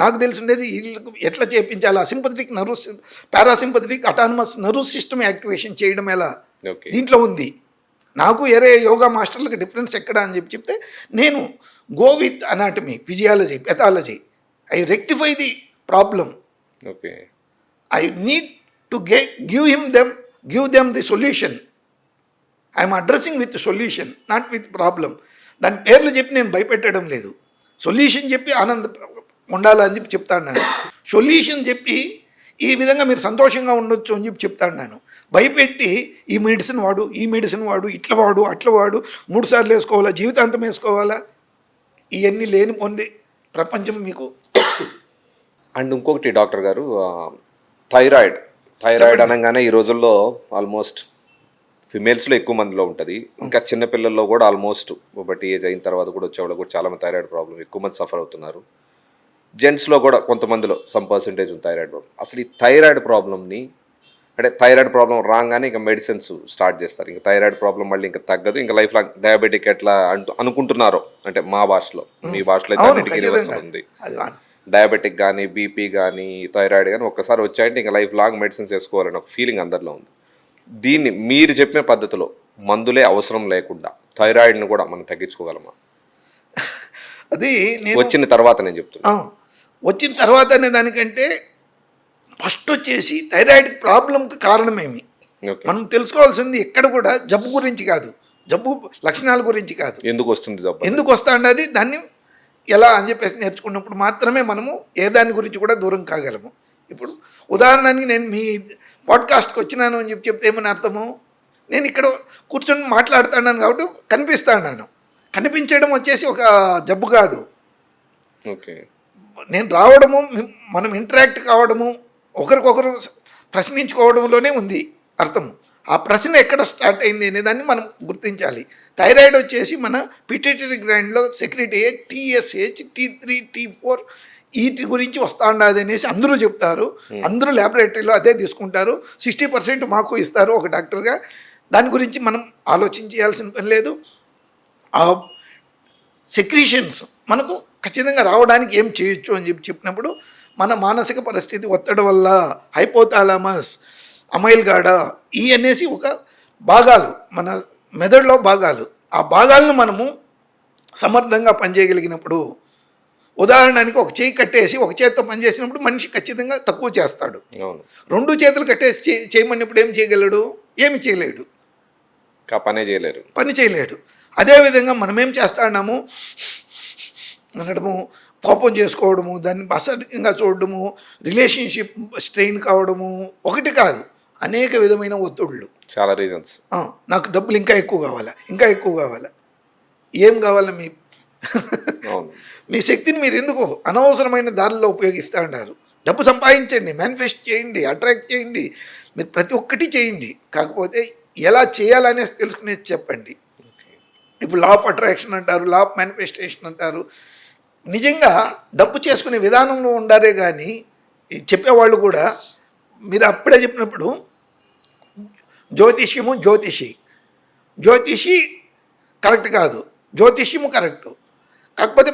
నాకు తెలిసిండేది వీళ్ళకు ఎట్లా చేయించాలి. Sympathetic nervous, parasympathetic, autonomous nervous system activation చేయడం ఎలా దీంట్లో ఉంది. నాకు వేరే యోగా మాస్టర్లకు డిఫరెన్స్ ఎక్కడ అని చెప్తే నేను go with anatomy, physiology, pathology. I rectify the problem. I need to give them the solution. I'm addressing with solution, not with problem. దాని పేర్లు చెప్పి నేను భయపెట్టడం లేదు. సొల్యూషన్ చెప్పి ఆనంద ఉండాలని చెప్పి చెప్తాను. సొల్యూషన్ చెప్పి ఈ విధంగా మీరు సంతోషంగా ఉండొచ్చు అని చెప్తాను. నేను భయపెట్టి ఈ మెడిసిన్ వాడు, ఈ మెడిసిన్ వాడు, ఇట్లా వాడు, అట్లా వాడు, 3 సార్లు వేసుకోవాలా, జీవితాంతం వేసుకోవాలా, ఇవన్నీ లేని పొంది ప్రపంచం మీకు. అండ్ ఇంకొకటి డాక్టర్ గారు, థైరాయిడ్ అనగానే ఈ రోజుల్లో ఆల్మోస్ట్ ఫిమేల్స్లో ఎక్కువ మందిలో ఉంటుంది. ఇంకా చిన్నపిల్లల్లో కూడా ఆల్మోస్ట్ ఒకటి ఏజ్ అయిన తర్వాత కూడా వచ్చేవాళ్ళు కూడా చాలామంది థైరాయిడ్ ప్రాబ్లం ఎక్కువ మంది సఫర్ అవుతున్నారు. జెంట్స్లో కూడా కొంతమందిలో సమ్ పర్సంటేజ్ ఉంది థైరాయిడ్ ప్రాబ్లం. అసలు ఈ థైరాయిడ్ ప్రాబ్లమ్ని అంటే థైరాయిడ్ ప్రాబ్లం రాగానే ఇంకా మెడిసిన్స్ స్టార్ట్ చేస్తారు. ఇంకా థైరాయిడ్ ప్రాబ్లం మళ్ళీ ఇంకా తగ్గదు, ఇంకా లైఫ్ లాంగ్ డయాబెటిక్ ఎట్లా అనుకుంటున్నారో, అంటే మా భాషలో, మీ భాషలో అయితే అవును, అన్నిటికీ రివర్స్ ఖచ్చితంగా. ఉంది. అది డయాబెటిక్ కానీ, బీపీ కానీ, థైరాయిడ్ కానీ ఒక్కసారి వచ్చాయంటే ఇంకా లైఫ్ లాంగ్ మెడిసిన్స్ వేసుకోవాలని ఒక ఫీలింగ్ అందరిలో ఉంది. దీన్ని మీరు చెప్పిన పద్ధతిలో మందులే అవసరం లేకుండా థైరాయిడ్ని కూడా మనం తగ్గించుకోగలమా? అది నేను వచ్చిన తర్వాత నేను చెప్తున్నా. వచ్చిన తర్వాత అనే దానికంటే ఫస్ట్ వచ్చేసి థైరాయిడ్ ప్రాబ్లంకి కారణమేమి ఓకే, మనం తెలుసుకోవాల్సింది ఎక్కడ కూడా జబ్బు గురించి కాదు, జబ్బు లక్షణాల గురించి కాదు, ఎందుకు వస్తుంది జబ్బు? ఎందుకు వస్తా అన్నది దాన్ని ఎలా అని చెప్పేసి నేర్చుకున్నప్పుడు మాత్రమే మనము ఏ దాని గురించి కూడా దూరం కాగలము. ఇప్పుడు ఉదాహరణకి నేను మీ పాడ్కాస్ట్కి వచ్చినాను అని చెప్తే ఏమని అర్థము, నేను ఇక్కడ కూర్చొని మాట్లాడుతున్నాను కాబట్టి కనిపిస్తాను. కనిపించడం వచ్చేసి ఒక జబ్బు కాదు. ఓకే, నేను రావడము, మనం ఇంటరాక్ట్ కావడము, ఒకరికొకరు ప్రశ్నించుకోవడంలోనే ఉంది అర్థము. ఆ ప్రశ్న ఎక్కడ స్టార్ట్ అయింది అనే దాన్ని మనం గుర్తించాలి. థైరాయిడ్ వచ్చేసి మన పిట్యూటరీ గ్లాండ్లో సెక్రెట్ అయ్యే TSH, T3, T4 వీటి గురించి వస్తా ఉండదు అనేసి అందరూ చెప్తారు. అందరూ ల్యాబొరేటరీలో అదే తీసుకుంటారు. 60% మాకు ఇస్తారు ఒక డాక్టర్గా. దాని గురించి మనం ఆలోచించాల్సిన పని లేదు. ఆ సెక్రీషన్స్ మనకు ఖచ్చితంగా రావడానికి ఏం చేయొచ్చు అని చెప్పినప్పుడు మన మానసిక పరిస్థితి ఒత్తిడి వల్ల హైపోథాలమస్, అమైల్గాడ ఈ అనేసి ఒక భాగాలు మన మెదడులో భాగాలు, ఆ భాగాలను మనము సమర్థంగా పనిచేయగలిగినప్పుడు, ఉదాహరణకి ఒక చేయి కట్టేసి ఒక చేతితో పనిచేసినప్పుడు మనిషి ఖచ్చితంగా తక్కువ చేస్తాడు. అవును, 2 చేతులు కట్టేసి చేయమన్నప్పుడు ఏం చేయగలడు? ఏమి చేయలేడు, పనే చేయలేరు. పని చేయలేడు. అదేవిధంగా మనం ఏం చేస్తున్నాము అనడము, కోపం చేసుకోవడము, దాన్ని అసహ్యంగా చూడడము, రిలేషన్షిప్ స్ట్రెయిన్ కావడము, ఒకటి కాదు అనేక విధమైన ఒత్తిళ్ళు, చాలా రీజన్స్. నాకు డబ్బులు ఇంకా ఎక్కువ కావాలా, ఇంకా ఎక్కువ కావాలా, ఏం కావాలా? అవును, మీ శక్తిని మీరు ఎందుకు అనవసరమైన దారిలో ఉపయోగిస్తూ ఉన్నారు? డబ్బు సంపాదించండి, మేనిఫెస్ట్ చేయండి, అట్రాక్ట్ చేయండి, మీరు ప్రతి ఒక్కటి చేయండి. కాకపోతే ఎలా చేయాలనేసి తెలుసుకునేది చెప్పండి. ఇప్పుడు లా ఆఫ్ అట్రాక్షన్ అంటారు, లా ఆఫ్ మేనిఫెస్టేషన్ అంటారు. నిజంగా డబ్బు చేసుకునే విధానంలో ఉండారే కానీ చెప్పేవాళ్ళు కూడా, మీరు అప్పుడే చెప్పినప్పుడు జ్యోతిషి కరెక్ట్ కాదు, జ్యోతిష్యము కరెక్టు. కాకపోతే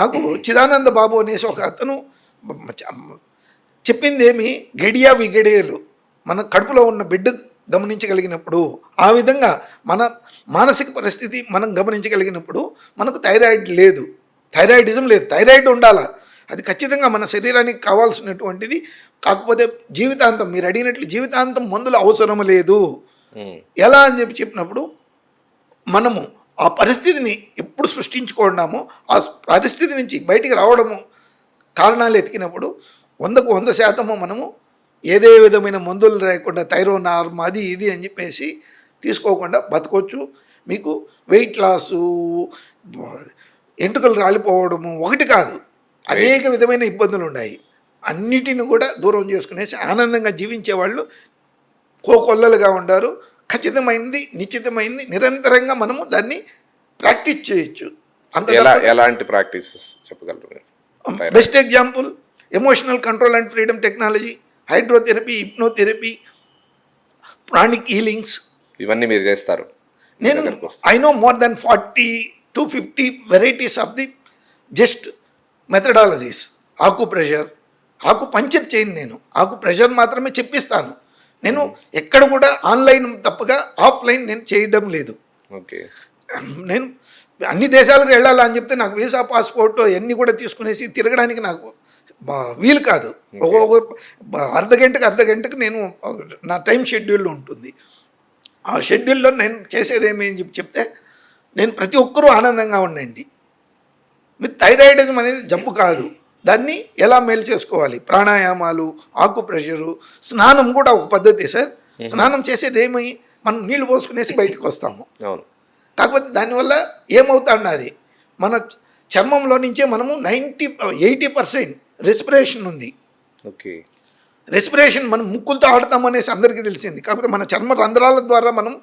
నాకు చిదానంద బాబు అనేసి ఒక అతను చెప్పింది ఏమి, గడియా విగడేలు మన కడుపులో ఉన్న బిడ్డ గమనించగలిగినప్పుడు, ఆ విధంగా మన మానసిక పరిస్థితి మనం గమనించగలిగినప్పుడు మనకు థైరాయిడ్ లేదు, థైరాయిడిజం లేదు. థైరాయిడ్ ఉండాలా, అది ఖచ్చితంగా మన శరీరానికి కావాల్సినటువంటిది. కాకపోతే జీవితాంతం, మీరు అడిగినట్లు జీవితాంతం మందులు అవసరం లేదు. ఎలా అని చెప్పినప్పుడు మనము ఆ పరిస్థితిని ఎప్పుడు సృష్టించుకున్నామో ఆ పరిస్థితి నుంచి బయటికి రావడము కారణాలు ఎతికినప్పుడు 100కు 100% మనము ఏదే విధమైన మందులు లేకుండా థైరోనార్మ్ అది ఇది అని చెప్పేసి తీసుకోకుండా బతకొచ్చు. మీకు వెయిట్ లాసు, ఎంటుకలు రాలిపోవడము ఒకటి కాదు, అనేక విధమైన ఇబ్బందులు ఉన్నాయి. అన్నిటిని కూడా దూరం చేసుకునేసి ఆనందంగా జీవించే వాళ్ళు కోకొల్లలుగా ఉంటారు. ఖచ్చితమైనది, నిశ్చితమైనది, నిరంతరంగా మనము దాన్ని ప్రాక్టీస్ చేయొచ్చు. ఎలాంటి ప్రాక్టీసెస్ చెప్పగలరు? Best example emotional control and freedom technology, hydrotherapy, hypnotherapy, pranic healings, ఇవన్నీ మీరు చేస్తారు. నేను I know more than 40 to 50 varieties of the just methodologies. ఆకు ప్రెషర్, ఆకు పంచర్ చేయను, నేను ఆకు ప్రెషర్ మాత్రమే చెప్పిస్తాను. నేను ఎక్కడ కూడా ఆన్లైన్ తప్పగా ఆఫ్లైన్ నేను చేయడం లేదు. ఓకే, నేను అన్ని దేశాలకు వెళ్ళాలని చెప్తే నాకు వీసా, పాస్పోర్ట్ అన్నీ కూడా తీసుకునేసి తిరగడానికి నాకు వీలు కాదు. అర్ధగంటకు నేను నా టైం షెడ్యూల్ ఉంటుంది. ఆ షెడ్యూల్లో నేను చేసేది ఏమి అని చెప్తే, నేను ప్రతి ఒక్కరూ ఆనందంగా ఉండండి. మీరు థైరాయిడిజం అనేది జబ్బు కాదు, దాన్ని ఎలా మేలు చేసుకోవాలి? ప్రాణాయామాలు, ఆకు ప్రెషరు, స్నానం కూడా ఒక పద్ధతి సార్. స్నానం చేసేది ఏమి, మనం నీళ్లు పోసుకునేసి బయటకు వస్తాము. అవును, కాకపోతే దానివల్ల ఏమవుతాన్నది, మన చర్మంలో నుంచే మనము 80% రెస్పిరేషన్ ఉంది. ఓకే, రెస్పిరేషన్ మనం ముక్కులతో ఆడతామనేసి అందరికీ తెలిసింది. కాకపోతే మన చర్మ రంధ్రాల ద్వారా మనం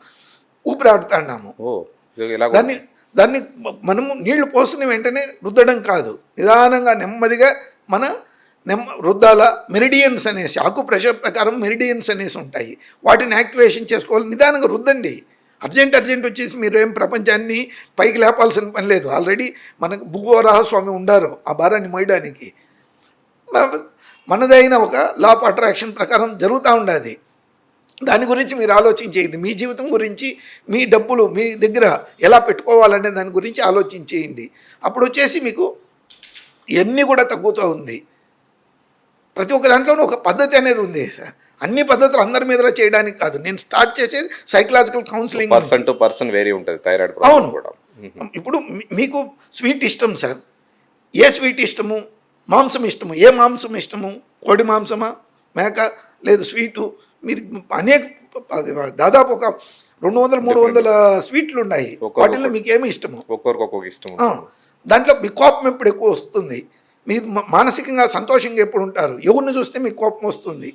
ఊపిరి ఆడుతున్నాము. దాన్ని మనము నీళ్లు పోసిన వెంటనే రుద్దడం కాదు, నిదానంగా నెమ్మదిగా మన రుద్దాల మెరిడియన్స్ అనేసి ఆకుప్రెషర్ ప్రకారం మెరిడియన్స్ అనేసి ఉంటాయి, వాటిని యాక్టివేషన్ చేసుకోవాలి. నిదానంగా రుద్దండి. అర్జెంట్ వచ్చేసి మీరు ఏం ప్రపంచాన్ని పైకి లేపాల్సిన పని లేదు. ఆల్రెడీ మనకు భూవరాహస్వామి ఉండారు ఆ భారాన్ని మోయడానికి. మనదైన ఒక లా ఆఫ్ అట్రాక్షన్ ప్రకారం జరుగుతూ ఉండదు. దాని గురించి మీరు ఆలోచించేది, మీ జీవితం గురించి, మీ డబ్బులు మీ దగ్గర ఎలా పెట్టుకోవాలనే దాని గురించి ఆలోచించేయండి. అప్పుడు వచ్చేసి మీకు ఇవన్నీ కూడా తగ్గుతూ ఉంది. ప్రతి ఒక్క దాంట్లోనూ ఒక పద్ధతి అనేది ఉంది సార్. అన్ని పద్ధతులు అందరి మీద చేయడానికి కాదు. నేను స్టార్ట్ చేసేది psychological counselling. Person to person vary ఉంటుంది థైరాయిడ్ అవును. కూడా. ఇప్పుడు మీకు స్వీట్ ఇష్టం సార్, ఏ స్వీట్ ఇష్టము? మాంసం ఇష్టము, ఏ మాంసం ఇష్టము? కోడి మాంసమా, మేక, లేదు స్వీటు? మీరు అనేక దాదాపు ఒక 200-300 స్వీట్లు ఉన్నాయి. వాటిల్లో మీకు ఏమి ఇష్టము? ఒక్కొక్కరికి ఒక్కొక్క ఇష్టం. దాంట్లో మీ కోపం ఎప్పుడు ఎక్కువ వస్తుంది? మీరు మానసికంగా సంతోషంగా ఎప్పుడు ఉంటారు? ఎవరిని చూస్తే మీకు కోపం వస్తుంది?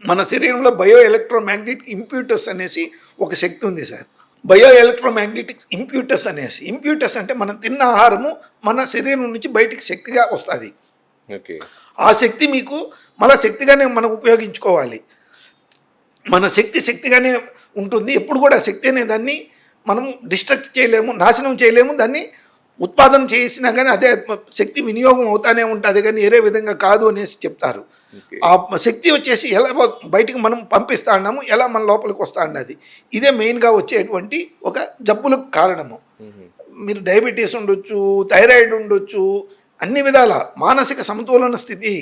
మన శరీరంలో బయో ఎలక్ట్రోమాగ్నెటిక్ ఇంప్యూటర్స్ అనేసి ఒక శక్తి ఉంది సార్. బయో ఎలక్ట్రోమాగ్నెటిక్ ఇంప్యూటర్స్ అనేసి, ఇంప్యూటర్స్ అంటే మనం తిన్న ఆహారము మన శరీరం నుంచి బయటికి శక్తిగా వస్తుంది. ఆ శక్తి మీకు మళ్ళీ శక్తిగానే మనం ఉపయోగించుకోవాలి. మన శక్తిగానే ఉంటుంది. ఎప్పుడు కూడా శక్తి అనే దాన్ని మనం డిస్ట్రక్ట్ చేయలేము, నాశనం చేయలేము. దాన్ని ఉత్పాదన చేసినా కానీ అదే శక్తి వినియోగం అవుతానే ఉంటుంది, కానీ వేరే విధంగా కాదు అనేసి చెప్తారు. ఆ శక్తి వచ్చేసి ఎలా బయటికి మనం పంపిస్తా ఉన్నాము, ఎలా మన లోపలికి వస్తా ఉన్నది, ఇదే మెయిన్గా వచ్చేటువంటి ఒక జబ్బులకు కారణము. మీరు డయాబెటీస్ ఉండొచ్చు, థైరాయిడ్ ఉండొచ్చు, అన్ని విధాల మానసిక సమతులన స్థితి,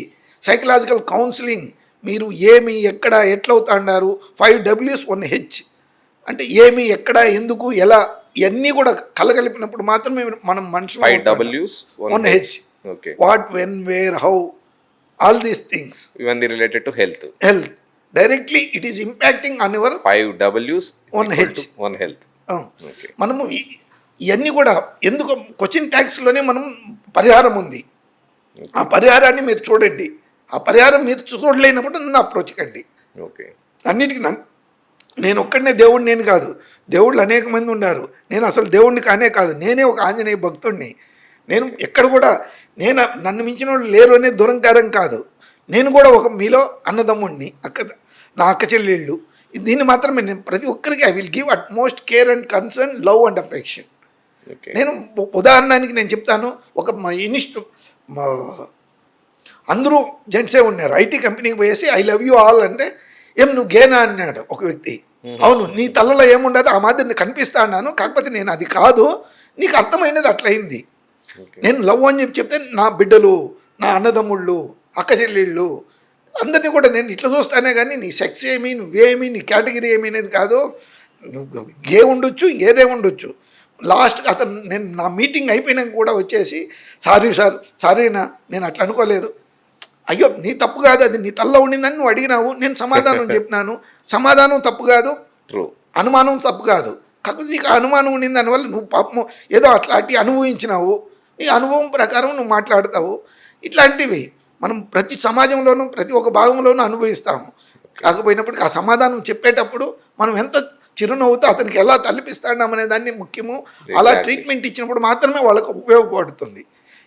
సైకలాజికల్ కౌన్సిలింగ్, మీరు ఏమి ఎక్కడ ఎట్లవుతా అన్నారు, 5 Ws 1 H అంటే ఏమి ఎక్కడ ఎందుకు ఎలా ఇవన్నీ కూడా కలగలిపినప్పుడు మాత్రమే మనం మనుషులు. 5 Ws 1 H. What, when, where, how, all these things ఇవన్నీ related to health. Directly it is impacting on your 5 Ws 1 health. మనము ఇవన్నీ కూడా ఎందుకు క్వశ్చన్ ట్యాక్స్లోనే మనం పరిహారం ఉంది. ఆ పరిహారాన్ని మీరు చూడండి. ఆ పరిహారం మీరు చూడలేనప్పుడు నన్ను అప్రోచ్ కండి. అన్నిటికీ నేను ఒక్కడనే దేవుడిని నేను కాదు, దేవుళ్ళు అనేక మంది ఉన్నారు. నేను అసలు దేవుడిని కానే కాదు, నేనే ఒక ఆంజనేయ భక్తుడిని. నేను ఎక్కడ కూడా నన్ను మించిన వాళ్ళు లేరు అనే దురంకారం కాదు. నేను కూడా ఒక మీలో అన్నదమ్ముడిని, నా అక్క చెల్లెళ్ళు. దీన్ని మాత్రమే నేను ప్రతి ఒక్కరికి I will give at most care and concern, love and affection. నేను ఉదాహరణకి నేను చెప్తాను. ఒక మా అందరూ జెంట్సే ఉన్నారు. ఐటీ కంపెనీకి పోయేసి ఐ లవ్ యూ ఆల్ అంటే, ఏం నువ్వు గేనా అన్నాడు ఒక వ్యక్తి. అవును, నీ తల్లలో ఏముండదు ఆ మాదిరి కనిపిస్తా అన్నాను, కాకపోతే నేను అది కాదు, నీకు అర్థమైనది అట్లయింది. నేను లవ్ అని చెప్తే నా బిడ్డలు, నా అన్నదమ్ముళ్ళు, అక్క చెల్లెళ్ళు అందరినీ కూడా నేను ఇట్లా చూస్తానే కానీ నీ సెక్స్ ఏమి, నువ్వేమి, నీ కేటగిరీ ఏమి అనేది కాదు. నువ్వు గే ఉండొచ్చు, ఇంకేదే ఉండొచ్చు. లాస్ట్కి నేను నా మీటింగ్ అయిపోయినాక కూడా వచ్చేసి, సారీనా నేను అట్లా అనుకోలేదు. అయ్యో నీ తప్పు కాదు, అది నీ తల్లో ఉండిందని నువ్వు అడిగినావు, నేను సమాధానం చెప్పినాను. సమాధానం తప్పు కాదు, అనుమానం తప్పు కాదు. కాకపోతే నీకు అనుమానం ఉండింది, దానివల్ల నువ్వు పాపం ఏదో అట్లాంటి అనుభవించినావు, నీ అనుభవం ప్రకారం నువ్వు మాట్లాడతావు. ఇట్లాంటివి మనం ప్రతి సమాజంలోనూ ప్రతి ఒక్క భాగంలోనూ అనుభవిస్తాము. కాకపోయినప్పటికీ ఆ సమాధానం చెప్పేటప్పుడు మనం ఎంత చిరునవ్వుతో అతనికి ఎలా తలపిస్తాడమనే దాన్ని ముఖ్యము. అలా ట్రీట్మెంట్ ఇచ్చినప్పుడు మాత్రమే వాళ్ళకు ఉపయోగపడుతుంది.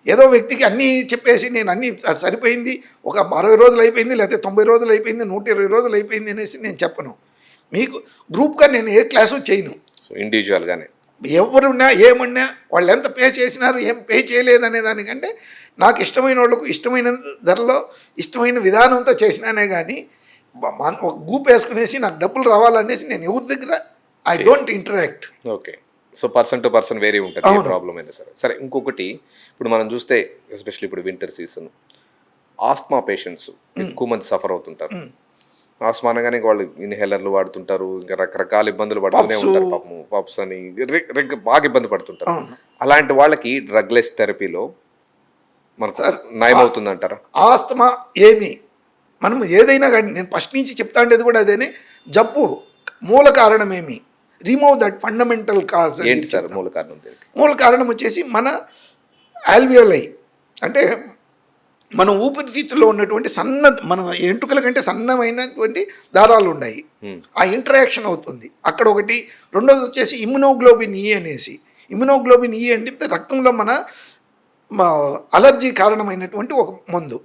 ఏదో వ్యక్తికి అన్నీ చెప్పేసి నేను అన్నీ సరిపోయింది, ఒక 60 రోజులు అయిపోయింది, లేకపోతే 90 రోజులు అయిపోయింది, 120 రోజులు అయిపోయింది అనేసి నేను చెప్పను. మీకు గ్రూప్గా నేను ఏ క్లాసు చేయను, ఇండివిజువల్గానే. ఎవరున్నా ఏమున్నా వాళ్ళు ఎంత పే చేసినారు, ఏం పే చేయలేదు అనే దానికంటే నాకు ఇష్టమైన వాళ్ళకు ఇష్టమైన ధరలో ఇష్టమైన విధానంతో చేసినానే కానీ ఒక గ్రూప్ వేసుకునేసి నాకు డబ్బులు రావాలనేసి నేను ఎవరి దగ్గర I don't interact. Okay, so person to person vary ఉంటుంది ఏ ప్రాబ్లం అయినా సరే. సరే, ఇంకొకటి ఇప్పుడు మనం చూస్తే ఎస్పెషల్లీ ఇప్పుడు వింటర్ సీజన్, ఆస్మా పేషెంట్స్ ఎక్కువ మంది సఫర్ అవుతుంటారు. ఆస్మా అనగానే వాళ్ళు ఇన్హేలర్లు వాడుతుంటారు, ఇంకా రకరకాల ఇబ్బందులు పడుతూనే ఉంటారు. పాపము పప్స్ అని బాగా ఇబ్బంది పడుతుంటారు. అలాంటి వాళ్ళకి డ్రగ్లెస్ థెరపీలో మనకు నయం అవుతుంది అంటారా? ఆస్తమా ఏమి మనం ఏదైనా కానీ నేను ఫస్ట్ నుంచి చెప్తా ఉండేది కూడా అదేనే, జబ్బు మూల కారణం ఏమి, రిమూవ్ దట్ ఫండమెంటల్ కాజ్. ఏంటి సార్ మూల కారణం? మూల కారణం వచ్చేసి మన ఆల్వియోలై, అంటే మన ఊపిరితిత్తుల్లో ఉన్నటువంటి మన ఎంట్రుకల కంటే సన్నమైనటువంటి దారాలు ఉన్నాయి. ఆ ఇంటరాక్షన్ అవుతుంది అక్కడ ఒకటి. రెండోది వచ్చేసి ఇమ్యునోగ్లోబిన్ ఈ అనేసి. ఇమ్యునోగ్లోబిన్ ఈ అంటే రక్తంలో మన అలర్జీ కారణమైనటువంటి ఒక మందు.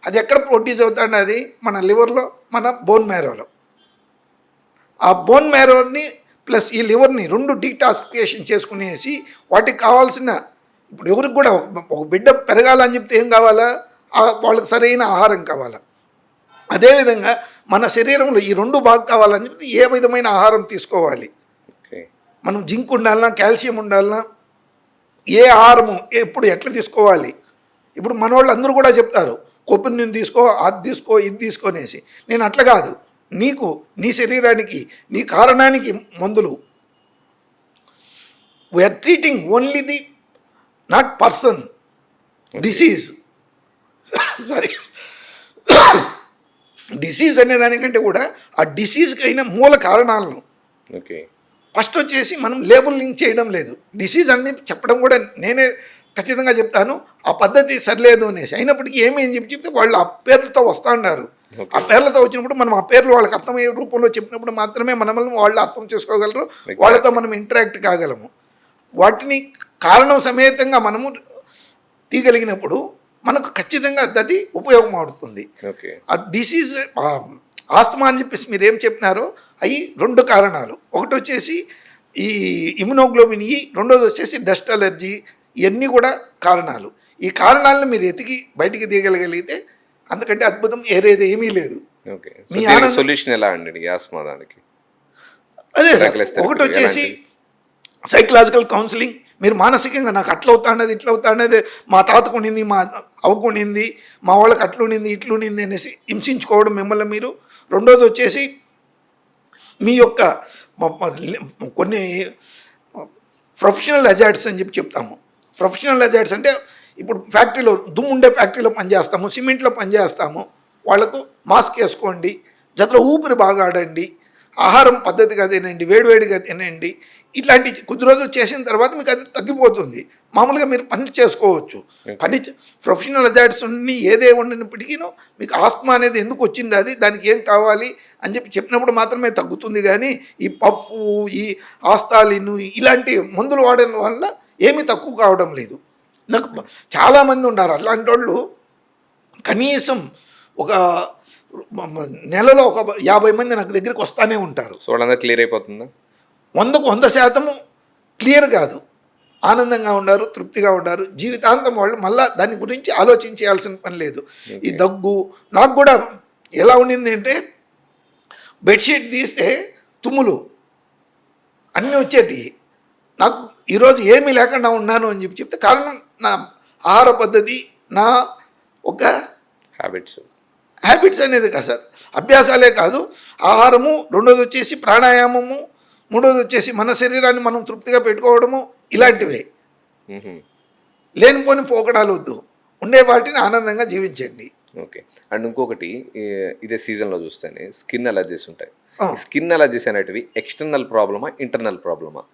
అది ఎక్కడ ప్రొడ్యూస్ అవుతుంది? అది మన లివర్లో, మన బోన్ మ్యారోలో. ఆ బోన్ మ్యారోని ప్లస్ ఈ లివర్ని రెండు డీటాక్సిఫికేషన్ చేసుకునేసి వాటికి కావాల్సిన, ఇప్పుడు ఎవరికి కూడా ఒక బిడ్డ పెరగాలని చెప్తే ఏం కావాలా? వాళ్ళకి సరైన ఆహారం కావాలా. అదేవిధంగా మన శరీరంలో ఈ రెండు బాగా కావాలని చెప్తే ఏ విధమైన ఆహారం తీసుకోవాలి? మనం జింక్ ఉండాలన్నా, కాల్షియం ఉండాలన్నా, ఏ ఆహారము ఎప్పుడు ఎట్లా తీసుకోవాలి? ఇప్పుడు మన వాళ్ళు అందరూ కూడా చెప్తారు కొబ్బరి నూనె తీసుకో, అది తీసుకో, ఇది తీసుకొనేసి. నేను అట్లా కాదు, నీకు నీ శరీరానికి నీ కారణానికి మందులు. We're treating only the not person, disease. Sorry, disease అనే దానికంటే కూడా ఆ డిసీజ్కి అయిన మూల కారణాలను ఫస్ట్ వచ్చేసి మనం లేబుల్ లింక్ చేయడం లేదు. డిసీజ్ అని చెప్పడం కూడా నేనే ఖచ్చితంగా చెప్తాను, ఆ పద్ధతి సరిలేదు అనేసి. అయినప్పటికీ ఏమేం చెప్తే వాళ్ళు ఆ పేర్లతో వస్తూ ఉన్నారు. ఆ పేర్లతో వచ్చినప్పుడు మనం ఆ పేర్లు వాళ్ళకి అర్థమయ్యే రూపంలో చెప్పినప్పుడు మాత్రమే మనల్ని వాళ్ళు అర్థం చేసుకోగలరు, వాళ్ళతో మనం ఇంటరాక్ట్ కాగలము. వాటిని కారణం సమేతంగా మనము తీయగలిగినప్పుడు మనకు ఖచ్చితంగా అది ఉపయోగం అవుతుంది. ఆ డిసీజ్ ఆస్తమా అని చెప్పేసి మీరు ఏం చెప్పినారో అవి రెండు కారణాలు. ఒకటి వచ్చేసి ఈ ఇమ్యునోగ్లోబిన్ ఈ, రెండోది వచ్చేసి డస్ట్ అలర్జీ. ఇవన్నీ కూడా కారణాలు. ఈ కారణాలను మీరు ఎతికి బయటికి తీయగలిగితే అంతకంటే అద్భుతం ఏరేది ఏమీ లేదు. సొల్యూషన్ ఎలా అండి ఆస్తమా దానికి? అదే సార్, ఒకటి వచ్చేసి సైకలాజికల్ కౌన్సిలింగ్. మీరు మానసికంగా నాకు అట్లా అవుతాండేది, ఇట్లా అవుతాండేది, మా తాతకు ఉండింది, మా అవ్వకుండింది, మా వాళ్ళకి అట్లుండింది, ఇట్లుండింది అనేసి హింసించుకోవడం మిమ్మల్ని మీరు. రెండోది వచ్చేసి మీ యొక్క కొన్ని ప్రొఫెషనల్ హజార్డ్స్ అని చెప్తాము. ప్రొఫెషనల్ హజార్డ్స్ అంటే ఇప్పుడు ఫ్యాక్టరీలో దుమ్ముండే ఫ్యాక్టరీలో పనిచేస్తాము, సిమెంట్లో పనిచేస్తాము, వాళ్ళకు మాస్క్ వేసుకోండి, జతలో ఊపిరి బాగా ఆడండి, ఆహారం పద్ధతిగా తినండి, వేడివేడిగా తినండి. ఇట్లాంటి కొద్ది రోజులు చేసిన తర్వాత మీకు అది తగ్గిపోతుంది. మామూలుగా మీరు పని చేసుకోవచ్చు. ప్రొఫెషనల్ హజార్డ్స్ ఏదే ఉండినప్పటికీ మీకు ఆస్తమా అనేది ఎందుకు వచ్చింది, అది దానికి ఏం కావాలి అని చెప్పినప్పుడు మాత్రమే తగ్గుతుంది. కానీ ఈ పఫ్, ఈ ఆస్తాలిను ఇలాంటి మందులు వాడడం వల్ల ఏమీ తక్కువ కావడం లేదు. నాకు చాలామంది ఉన్నారు అట్లాంటి వాళ్ళు. కనీసం ఒక నెలలో ఒక 50 మంది నాకు దగ్గరికి వస్తూనే ఉంటారు. సో వాళ్ళందరూ క్లియర్ అయిపోతుందా? 100కు 100% క్లియర్ కాదు, ఆనందంగా ఉన్నారు, తృప్తిగా ఉన్నారు. జీవితాంతం వాళ్ళు మళ్ళీ దాని గురించి ఆలోచించాల్సిన పని లేదు. ఈ దగ్గు నాకు కూడా ఎలా ఉండింది అంటే, బెడ్షీట్ తీస్తే తుమ్ములు అన్నీ వచ్చేటి. నాకు ఈరోజు ఏమీ లేకుండా ఉన్నాను అని చెప్తే కారణం నా ఆహార పద్ధతి, నా ఒక హ్యాబిట్స్ అనేది కాదు సార్, అభ్యాసాలే కాదు, ఆహారము, రెండోది వచ్చేసి ప్రాణాయామము, మూడోది వచ్చేసి మన శరీరాన్ని మనం తృప్తిగా పెట్టుకోవడము, ఇలాంటివే. లేనిపోని పోకడాలు వద్దు, ఉండే వాటిని ఆనందంగా జీవించండి. ఓకే. అండ్ ఇంకొకటి, ఇదే సీజన్లో చూస్తేనే స్కిన్ అలర్జీస్ ఉంటాయి. స్కిన్ అలర్జీస్ అనేటివి ఎక్స్టర్నల్ ప్రాబ్లమా, ఇంటర్నల్ ప్రాబ్లమా?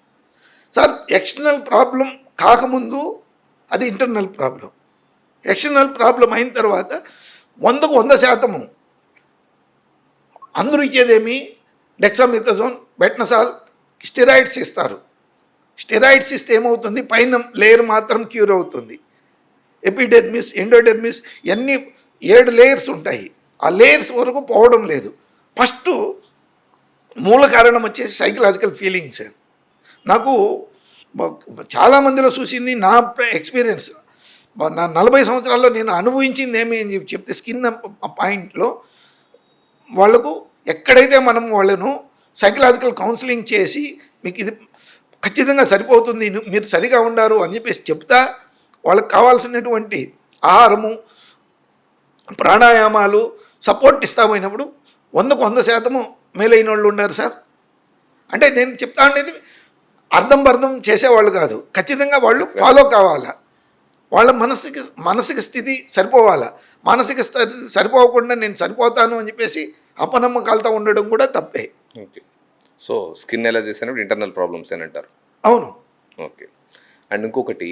సార్, ఎక్స్టర్నల్ ప్రాబ్లం కాకముందు అది ఇంటర్నల్ ప్రాబ్లం. ఎక్స్టర్నల్ ప్రాబ్లం అయిన తర్వాత 100కు 100% అందరూ ఇచ్చేదేమి డెక్సామిథాజోన్, బెట్నసాల్, స్టెరాయిడ్స్ ఇస్తారు. స్టెరాయిడ్స్ ఇస్తే ఏమవుతుంది, పైన లేయర్ మాత్రం క్యూర్ అవుతుంది. ఎపిడెర్మిస్, ఎండోడెర్మిస్ ఇవన్నీ 7 లేయర్స్ ఉంటాయి. ఆ లేయర్స్ వరకు పోవడం లేదు. ఫస్ట్ మూల కారణం వచ్చేసి సైకలాజికల్ ఫీలింగ్స్. నాకు చాలామందిలో చూసింది, నా ఎక్స్పీరియన్స్, నా 40 సంవత్సరాల్లో నేను అనుభవించింది ఏమి అని చెప్తే, స్కిన్ పాయింట్లో వాళ్లకు ఎక్కడైతే మనం వాళ్ళను సైకలాజికల్ కౌన్సిలింగ్ చేసి మీకు ఇది ఖచ్చితంగా సరిపోతుంది, మీరు సరిగా ఉండారు అని చెప్పేసి చెప్తా, వాళ్ళకి కావాల్సినటువంటి ఆహారము, ప్రాణాయామాలు, సపోర్ట్ ఇస్తా పోయినప్పుడు 100కు 100% మేలైన వాళ్ళు ఉన్నారు సార్. అంటే నేను చెప్తా ఉండేది అర్థం చేసేవాళ్ళు కాదు, ఖచ్చితంగా వాళ్ళు ఫాలో కావాలా. వాళ్ళ మానసిక స్థితి సరిపోవాలా. మానసిక స్థితి సరిపోకుండా నేను సరిపోతాను అని చెప్పేసి అపనమ్మకాలతో ఉండడం కూడా తప్పే. ఓకే. సో స్కిన్ ఎలర్జీస్ అనేవి ఇంటర్నల్ ప్రాబ్లమ్స్ అని అంటారు. అవును. ఓకే. అండ్ ఇంకొకటి,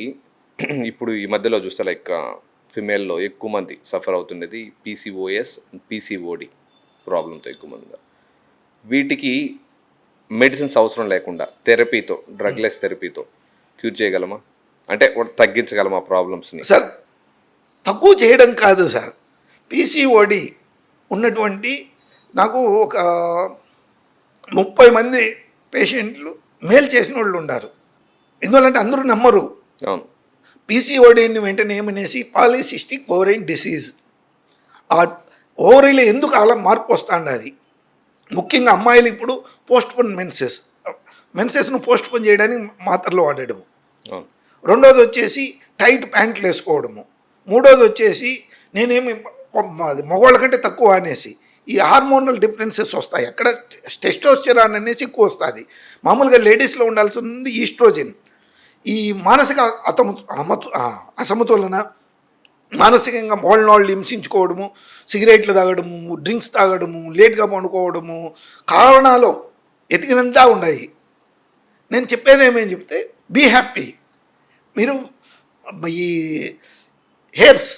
ఇప్పుడు ఈ మధ్యలో చూస్తే లైక్ ఫిమేల్లో ఎక్కువ మంది సఫర్ అవుతున్నది పీసీఓఎస్, పీసీఓడి ప్రాబ్లంతో ఎక్కువ మంది. వీటికి మెడిసిన్స్ అవసరం లేకుండా థెరపీతో, డ్రగ్లెస్ థెరపీతో క్యూర్ చేయగలమా? అంటే తగ్గించగలమా ప్రాబ్లమ్స్ని? సార్, తక్కువ చేయడం కాదు సార్, పీసీఓడి ఉన్నటువంటి నాకు ఒక 30 మంది పేషెంట్లు మేలు చేసిన వాళ్ళు ఉన్నారు. ఎందువల్లంటే అందరూ నమ్మరు. అవును. పీసీఓడిని వెంటనే ఏమనేసి పాలిసిస్టిక్ ఓవరైన్ డిసీజ్. ఆ ఓవరీలో ఎందుకు అలా మార్పు వస్తుంది? అది ముఖ్యంగా అమ్మాయిలు ఇప్పుడు పోస్ట్పోన్ మెన్సెస్ను పోస్ట్పోన్ చేయడానికి మాత్రలు వాడడము. అవును. రెండోది వచ్చేసి టైట్ ప్యాంట్లు వేసుకోవడము. మూడోది వచ్చేసి నేనేమి మగవాళ్ళ కంటే తక్కువ అనేసి ఈ హార్మోనల్ డిఫరెన్సెస్ వస్తాయి. అక్కడ టెస్టోస్టెరాన్ అనేసి ఎక్కువ వస్తుంది. మామూలుగా లేడీస్లో ఉండాల్సింది ఈస్ట్రోజన్. ఈ మానసిక అసమతులన, మానసికంగా మోళ్ళనోళ్ళు హింసించుకోవడము, సిగరెట్లు తాగడము, డ్రింక్స్ తాగడము, లేట్గా పండుకోవడము, కారణాలు ఎతికినంతా ఉన్నాయి. నేను చెప్పేది ఏమేమి చెప్తే బీ హ్యాపీ. మీరు ఈ హెయిర్స్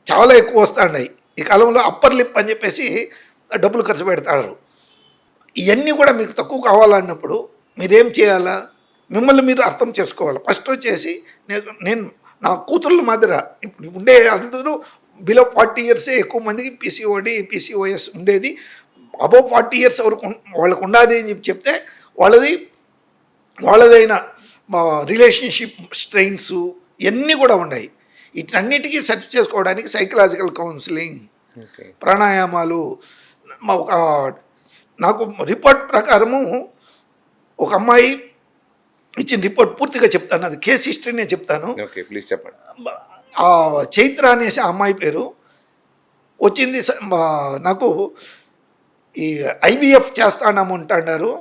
చాలా ఎక్కువ వస్తున్నాయి ఈ కాలంలో. అప్పర్ లిప్ అని చెప్పేసి డబ్బులు ఖర్చు పెడతారు. ఇవన్నీ కూడా మీకు తక్కువ కావాలన్నప్పుడు మీరేం చేయాలా? మిమ్మల్ని మీరు అర్థం చేసుకోవాలి. ఫస్ట్ వచ్చేసి నేను నా కూతుర్ల మాదిర ఇప్పుడు ఉండే అందరూ బిలో 40 ఇయర్సే ఎక్కువ మందికి పీసీఓఎస్ ఉండేది. అబౌవ్ 40 ఇయర్స్ వరకు వాళ్ళకు ఉండాలి అని చెప్తే వాళ్ళదైన రిలేషన్షిప్ స్ట్రెయిన్స్ ఇవన్నీ కూడా ఉన్నాయి. వీటన్నిటికీ సెర్చ్ చేసుకోవడానికి సైకలాజికల్ కౌన్సిలింగ్, ప్రాణాయామాలు. నాకు రిపోర్ట్ ప్రకారము ఒక అమ్మాయి ఇచ్చిన రిపోర్ట్ పూర్తిగా చెప్తాను, అది కేస్ హిస్టరీనే చెప్తాను. ప్లీజ్ చెప్పండి. ఆ చైత్ర అనేసి ఆ అమ్మాయి పేరు వచ్చింది. నాకు ఈ ఐవీఎఫ్ చేస్తానమంటున్నారు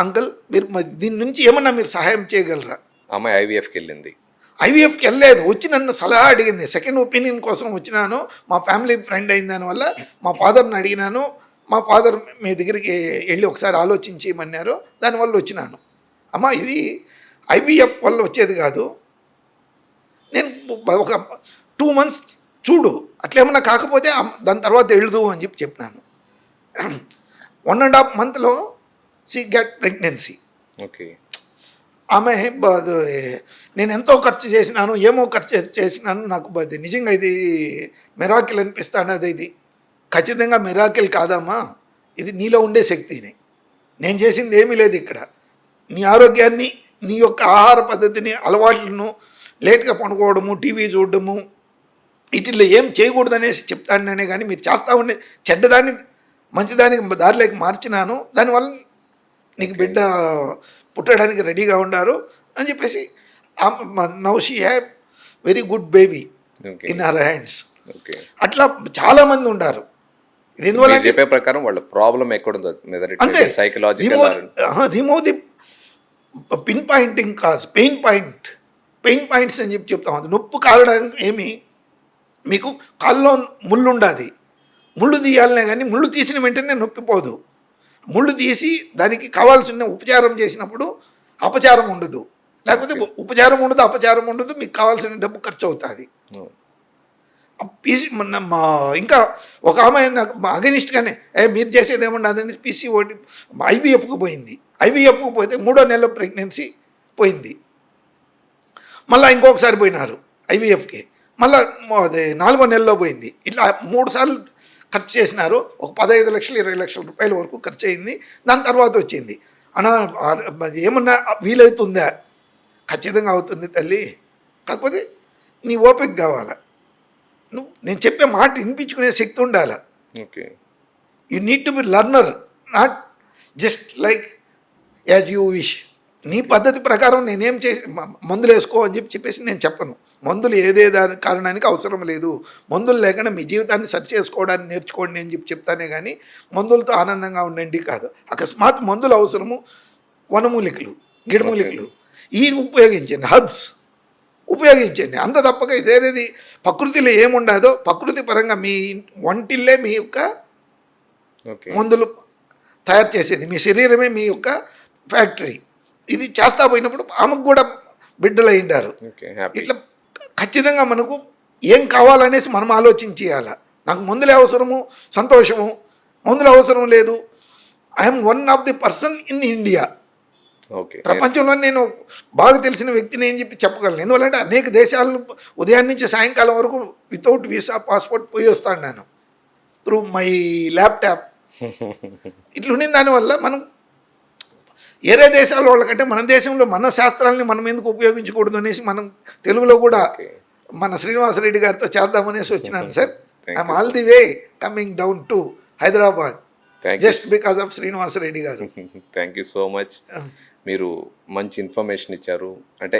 అంకుల్, మీరు దీని నుంచి ఏమన్నా మీరు సహాయం చేయగలరా? అమ్మాయి ఐవీఎఫ్కి వెళ్ళింది. ఐవీఎఫ్కి వెళ్ళలేదు, వచ్చి నన్ను సలహా అడిగింది. సెకండ్ ఒపీనియన్ కోసం వచ్చినాను. మా ఫ్యామిలీ ఫ్రెండ్ అయిన దానివల్ల మా ఫాదర్ని అడిగినాను. మా ఫాదర్ మీ దగ్గరికి వెళ్ళి ఒకసారి ఆలోచించేయమన్నారు. దానివల్ల వచ్చినాను. అమ్మ ఇది ఐవీఎఫ్ వల్ల వచ్చేది కాదు, నేను ఒక 2 months చూడు, అట్లేమన్నా కాకపోతే దాని తర్వాత వెళ్దు అని చెప్పినాను. 1.5 monthలో షీ గెట్ ప్రెగ్నెన్సీ. ఓకే. ఆమె నేను ఎంతో ఖర్చు చేసినాను, ఏమో ఖర్చు చేసినాను, నాకు నిజంగా ఇది మిరాకిల్ అనిపిస్తాను. ఇది ఖచ్చితంగా మిరాకిల్ కాదమ్మా, ఇది నీలో ఉండే శక్తిని. నేను చేసింది ఏమీ లేదు ఇక్కడ. నీ ఆరోగ్యాన్ని, నీ యొక్క ఆహార పద్ధతిని, అలవాట్లను, లేట్గా పడుకోవడము, టీవీ చూడడము, వీటిల్లో ఏం చేయకూడదు అనేసి చెప్తానే కానీ మీరు చేస్తూ ఉండే చెడ్డదాన్ని మంచిదానికి దారిలోకి మార్చినాను. దానివల్ల నీకు బిడ్డ పుట్టడానికి రెడీగా ఉన్నారు అని చెప్పేసి now she have very good baby in her hands. అట్లా చాలామంది ఉన్నారు. ఇది ఎందువల్ల చెప్పే ప్రకారం వాళ్ళ ప్రాబ్లం ఎక్కడుందో అంతే. Remove the pinpointing cause pain points అని చెప్తాం. అది నొప్పు కాలడానికి ఏమి, మీకు కాల్లో ముళ్ళు ఉండాలి, ముళ్ళు తీయాలనే కానీ ముళ్ళు తీసిన వెంటనే నొప్పిపోదు. ముళ్ళు తీసి దానికి కావాల్సిన ఉపచారం చేసినప్పుడు అపచారం ఉండదు, లేకపోతే ఉపచారం ఉండదు, అపచారం ఉండదు, మీకు కావాల్సిన డబ్బు ఖర్చు అవుతుంది. ఇంకా ఒక ఆమె నాకు అగనిస్ట్గానే మీరు చేసేది ఏమన్నదని పీసీఓడి ఐవీఎఫ్కి పోయింది. ఐవీఎఫ్కి పోతే 3వ నెలలో ప్రెగ్నెన్సీ పోయింది. మళ్ళీ ఇంకొకసారి పోయినారు ఐవీఎఫ్కి, మళ్ళీ అది 4వ నెలలో పోయింది. ఇట్లా 3 సార్లు ఖర్చు చేసినారు. ఒక 15 లక్షలు 20 లక్షల రూపాయల వరకు ఖర్చు అయింది. దాని తర్వాత వచ్చింది. ఏమన్నా వీలవుతుందా? ఖచ్చితంగా అవుతుంది తల్లి, కాకపోతే నీ ఓపిక కావాలా, నేను చెప్పే మాట వినిపించుకునే శక్తి ఉండాలి. Okay. You need to be learner, not just like as you wish. నీ పద్ధతి ప్రకారం నేనేం చేసి మందులు వేసుకో అని చెప్పేసి నేను చెప్పను. మందులు దాని కారణానికి అవసరం లేదు. మందులు లేకుండా మీ జీవితాన్ని సరి చేసుకోవడానికి నేర్చుకోండి అని చెప్తానే కానీ మందులతో ఆనందంగా ఉండండి కాదు. అకస్మాత్ మందులు అవసరము, వనమూలికలు, గిడమూలికలు ఉపయోగించండి, హర్బ్స్ ఉపయోగించండి. అంత తప్పక ఇదేది ప్రకృతిలో ఏముండదో ప్రకృతి పరంగా మీ వంటిల్లే మీ యొక్క మందులు తయారు చేసేది, మీ శరీరమే మీ యొక్క ఫ్యాక్టరీ. ఇది చేస్తా పోయినప్పుడు ఆమెకు కూడా బిడ్డలు అయిండారు. ఇట్లా ఖచ్చితంగా మనకు ఏం కావాలనేసి మనం ఆలోచించేయాల. నాకు మందులే అవసరము, సంతోషము, మందులు అవసరం లేదు. I'm one of the person in India. ప్రపంచంలో నేను బాగా తెలిసిన వ్యక్తిని అని చెప్పగలను. ఎందువల్లంటే అనేక దేశాలను ఉదయం నుంచి సాయంకాలం వరకు వితౌట్ వీసా పాస్పోర్ట్ పోయి వస్తాను. నేను త్రూ మై ల్యాప్టాప్. ఇట్లుండే దానివల్ల మనం వేరే దేశాల వాళ్ళకంటే మన దేశంలో మన శాస్త్రాలని మనం ఎందుకు ఉపయోగించకూడదు అనేసి మనం తెలుగులో కూడా Okay. మన శ్రీనివాసరెడ్డి గారితో చేద్దామనేసి వచ్చినాను sir. Thank I'm all the way coming down to Hyderabad Thank you. Just because of Srinivasa Reddy garu. Thank you so much. మీరు మంచి ఇన్ఫర్మేషన్ ఇచ్చారు. అంటే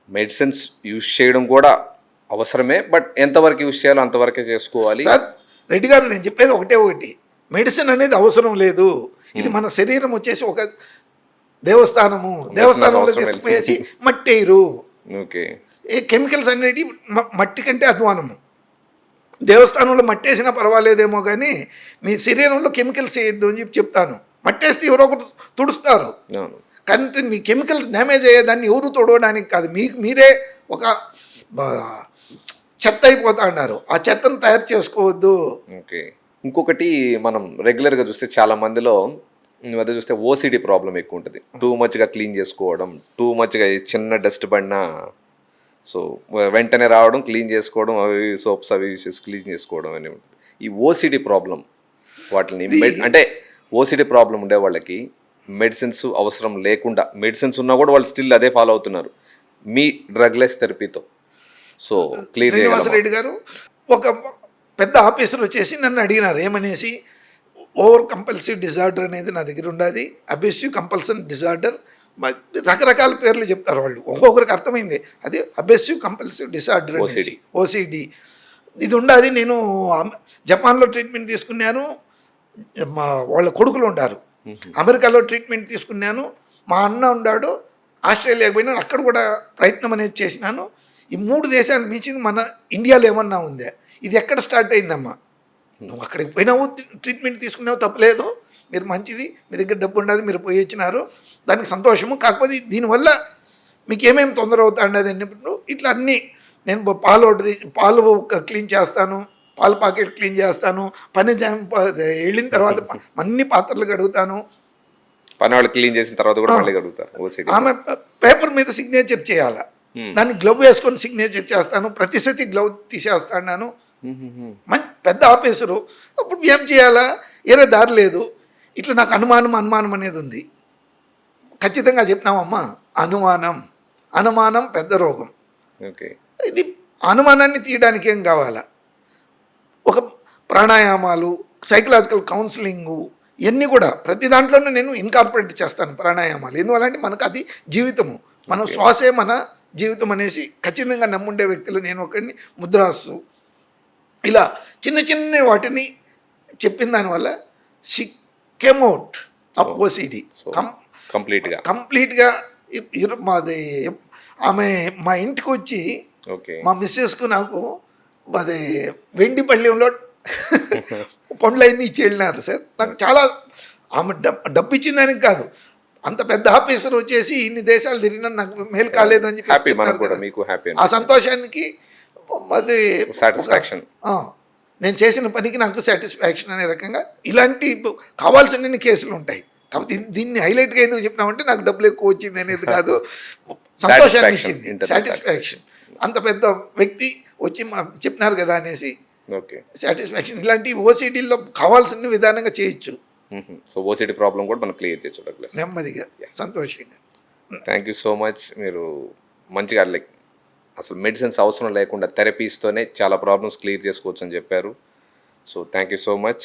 మెడిసిన్స్ యూజ్ చేయడం కూడా అవసరమే, బట్ ఎంతవరకు యూజ్ చేయాలో అంతవరకే చేసుకోవాలి. సార్ రెడ్డి గారు నేను చెప్పేది ఒకటి, మెడిసిన్ అనేది అవసరం లేదు. ఇది మన శరీరం వచ్చేసి ఒక దేవస్థానంలో అవసరం తీసుకుపోయేసి మట్టేయరు. ఓకే. ఈ కెమికల్స్ అనేది మట్టి కంటే అధ్వానము. దేవస్థానంలో మట్టేసినా పర్వాలేదేమో కానీ మీ శరీరంలో కెమికల్స్ వేయద్దు అని చెప్తాను. మట్టేస్తే ఎవరో ఒకరు తుడుస్తారు, అవును. కానీ మీ కెమికల్స్ డ్యామేజ్ అయ్యేదాన్ని ఎవరు తొడవడానికి కాదు, మీరే ఒక చెత్త అయిపోతా అన్నారు. ఆ చెత్తను తయారు చేసుకోవద్దు. ఓకే. ఇంకొకటి మనం రెగ్యులర్గా చూస్తే చాలా మందిలో ఈ మధ్య చూస్తే ఓసిడి ప్రాబ్లం ఎక్కువ ఉంటుంది. టూ మచ్గా క్లీన్ చేసుకోవడం, టూ మచ్గా చిన్న డస్ట్ పడినా సో వెంటనే రావడం, క్లీన్ చేసుకోవడం, అవి సోప్స్ అవి క్లీన్ చేసుకోవడం అని ఉంటుంది. ఈ ఓసిడి ప్రాబ్లం వాటిని అంటే ఓసిడి ప్రాబ్లం ఉండే వాళ్ళకి మెడిసిన్స్ అవసరం లేకుండా, మెడిసిన్స్ ఉన్నా కూడా వాళ్ళు స్టిల్ అదే ఫాలో అవుతున్నారు మీ డ్రగ్లెస్ థెరపీతో. సో క్లియర్ శ్రీనివాసరెడ్డి గారు ఒక పెద్ద ఆఫీసర్ వచ్చేసి నన్ను అడిగినారు ఏమనేసి, ఓవర్ కంపల్సివ్ డిజార్డర్ అనేది నా దగ్గర ఉండదు, అబ్యూసివ్ కంపల్సన్ డిజార్డర్, రకరకాల పేర్లు చెప్తారు వాళ్ళు, ఒక్కొక్కరికి అర్థమైంది. అది అబ్యూసివ్ కంపల్సివ్ డిజార్డర్ అనేసి ఓసిడి ఇది ఉండదు. నేను జపాన్లో ట్రీట్మెంట్ తీసుకున్నాను, వాళ్ళ కొడుకులు ఉండారు, అమెరికాలో ట్రీట్మెంట్ తీసుకున్నాను, మా అన్న ఉన్నాడు, ఆస్ట్రేలియాకి పోయినాను, అక్కడ కూడా ప్రయత్నం అనేది చేసినాను. ఈ 3 దేశాలు మించింది మన ఇండియాలో ఏమన్నా ఉందే? ఇది ఎక్కడ స్టార్ట్ అయిందమ్మా? నువ్వు అక్కడికి పోయినావు, ట్రీట్మెంట్ తీసుకున్నావు, తప్పలేదు, మీరు మంచిది, మీ దగ్గర డబ్బు ఉండదు, మీరు పోయి ఇచ్చినారు, దానికి సంతోషము. కాకపోతే దీనివల్ల మీకు ఏమేమి తొందర అవుతా ఉండదు అన్నప్పుడు ఇట్లా అన్నీ నేను పాలు క్లీన్ చేస్తాను, పాల ప్యాకెట్ క్లీన్ చేస్తాను, వెళ్ళిన తర్వాత అన్ని పాత్రలు కడుగుతాను, పని వాళ్ళు క్లీన్ చేసిన తర్వాత కూడా మళ్ళీ కడుగుతారు. ఓసిడి ఆమె పేపర్ మీద సిగ్నేచర్ చేయాలా, దాన్ని గ్లవ్ వేసుకొని సిగ్నేచర్ చేస్తాను, ప్రతిశతి గ్లవ్ తీసేస్తాను. మంచి పెద్ద ఆఫీసరు, అప్పుడు ఏం చేయాలా, ఏరే దారి లేదు. ఇట్లా నాకు అనుమానం అనేది ఉంది. ఖచ్చితంగా చెప్పినామమ్మా, అనుమానం పెద్ద రోగం. ఓకే. ఇది అనుమానాన్ని తీయడానికి ఏం కావాలా? ఒక ప్రాణాయామాలు, సైకలాజికల్ కౌన్సిలింగు, ఇవన్నీ కూడా ప్రతి దాంట్లోనూ నేను ఇన్కార్పొరేట్ చేస్తాను ప్రాణాయామాలు. ఎందువల్లంటే మనకు అది జీవితము, మన శ్వాసే మన జీవితం అనేసి ఖచ్చితంగా నమ్ముండే వ్యక్తులు నేను ఒకరిని. ముద్రాసు ఇలా చిన్న వాటిని చెప్పిన దానివల్ల she came out of OCD కంప్లీట్గా. మాది ఆమె మా ఇంటికి వచ్చి మా మిస్సెస్కు నాకు అది వెండి పళ్ళెంలో పండ్లన్నీ ఇచ్చి వెళ్ళినారు సార్. నాకు చాలా ఆమె డబ్బు ఇచ్చిన దానికి కాదు, అంత పెద్ద ఆఫీసర్ వచ్చేసి ఇన్ని దేశాలు తిరిగినా నాకు మేలు కాలేదు అని చెప్పి ఆ సంతోషానికి అది సాటిస్ఫాక్షన్, నేను చేసిన పనికి నాకు సాటిస్ఫాక్షన్ అనే రకంగా ఇలాంటి కావాల్సిన కేసులు ఉంటాయి. కాబట్టి దీన్ని హైలైట్గా ఎందుకు చెప్పినామంటే నాకు డబ్బులు ఎక్కువ వచ్చింది అనేది కాదు, సంతోషాన్ని ఇచ్చింది, సాటిస్ఫాక్షన్. అంత పెద్ద వ్యక్తి వచ్చి చెప్పినారు కదా అనేసి సాటిస్ఫాక్షన్. ఇలాంటి ఓసిడీలో కావాల్సిన విధానంగా చేయొచ్చు. సో ఓసిడి ప్రాబ్లం కూడా మనం క్లియర్ చేయొచ్చు నెమ్మదిగా, సంతోషంగా. Thank you so much. మీరు మంచిగా అసలు మెడిసిన్స్ అవసరం లేకుండా థెరపీస్తోనే చాలా ప్రాబ్లమ్స్ క్లియర్ చేసుకోవచ్చు అని చెప్పారు. So thank you so much.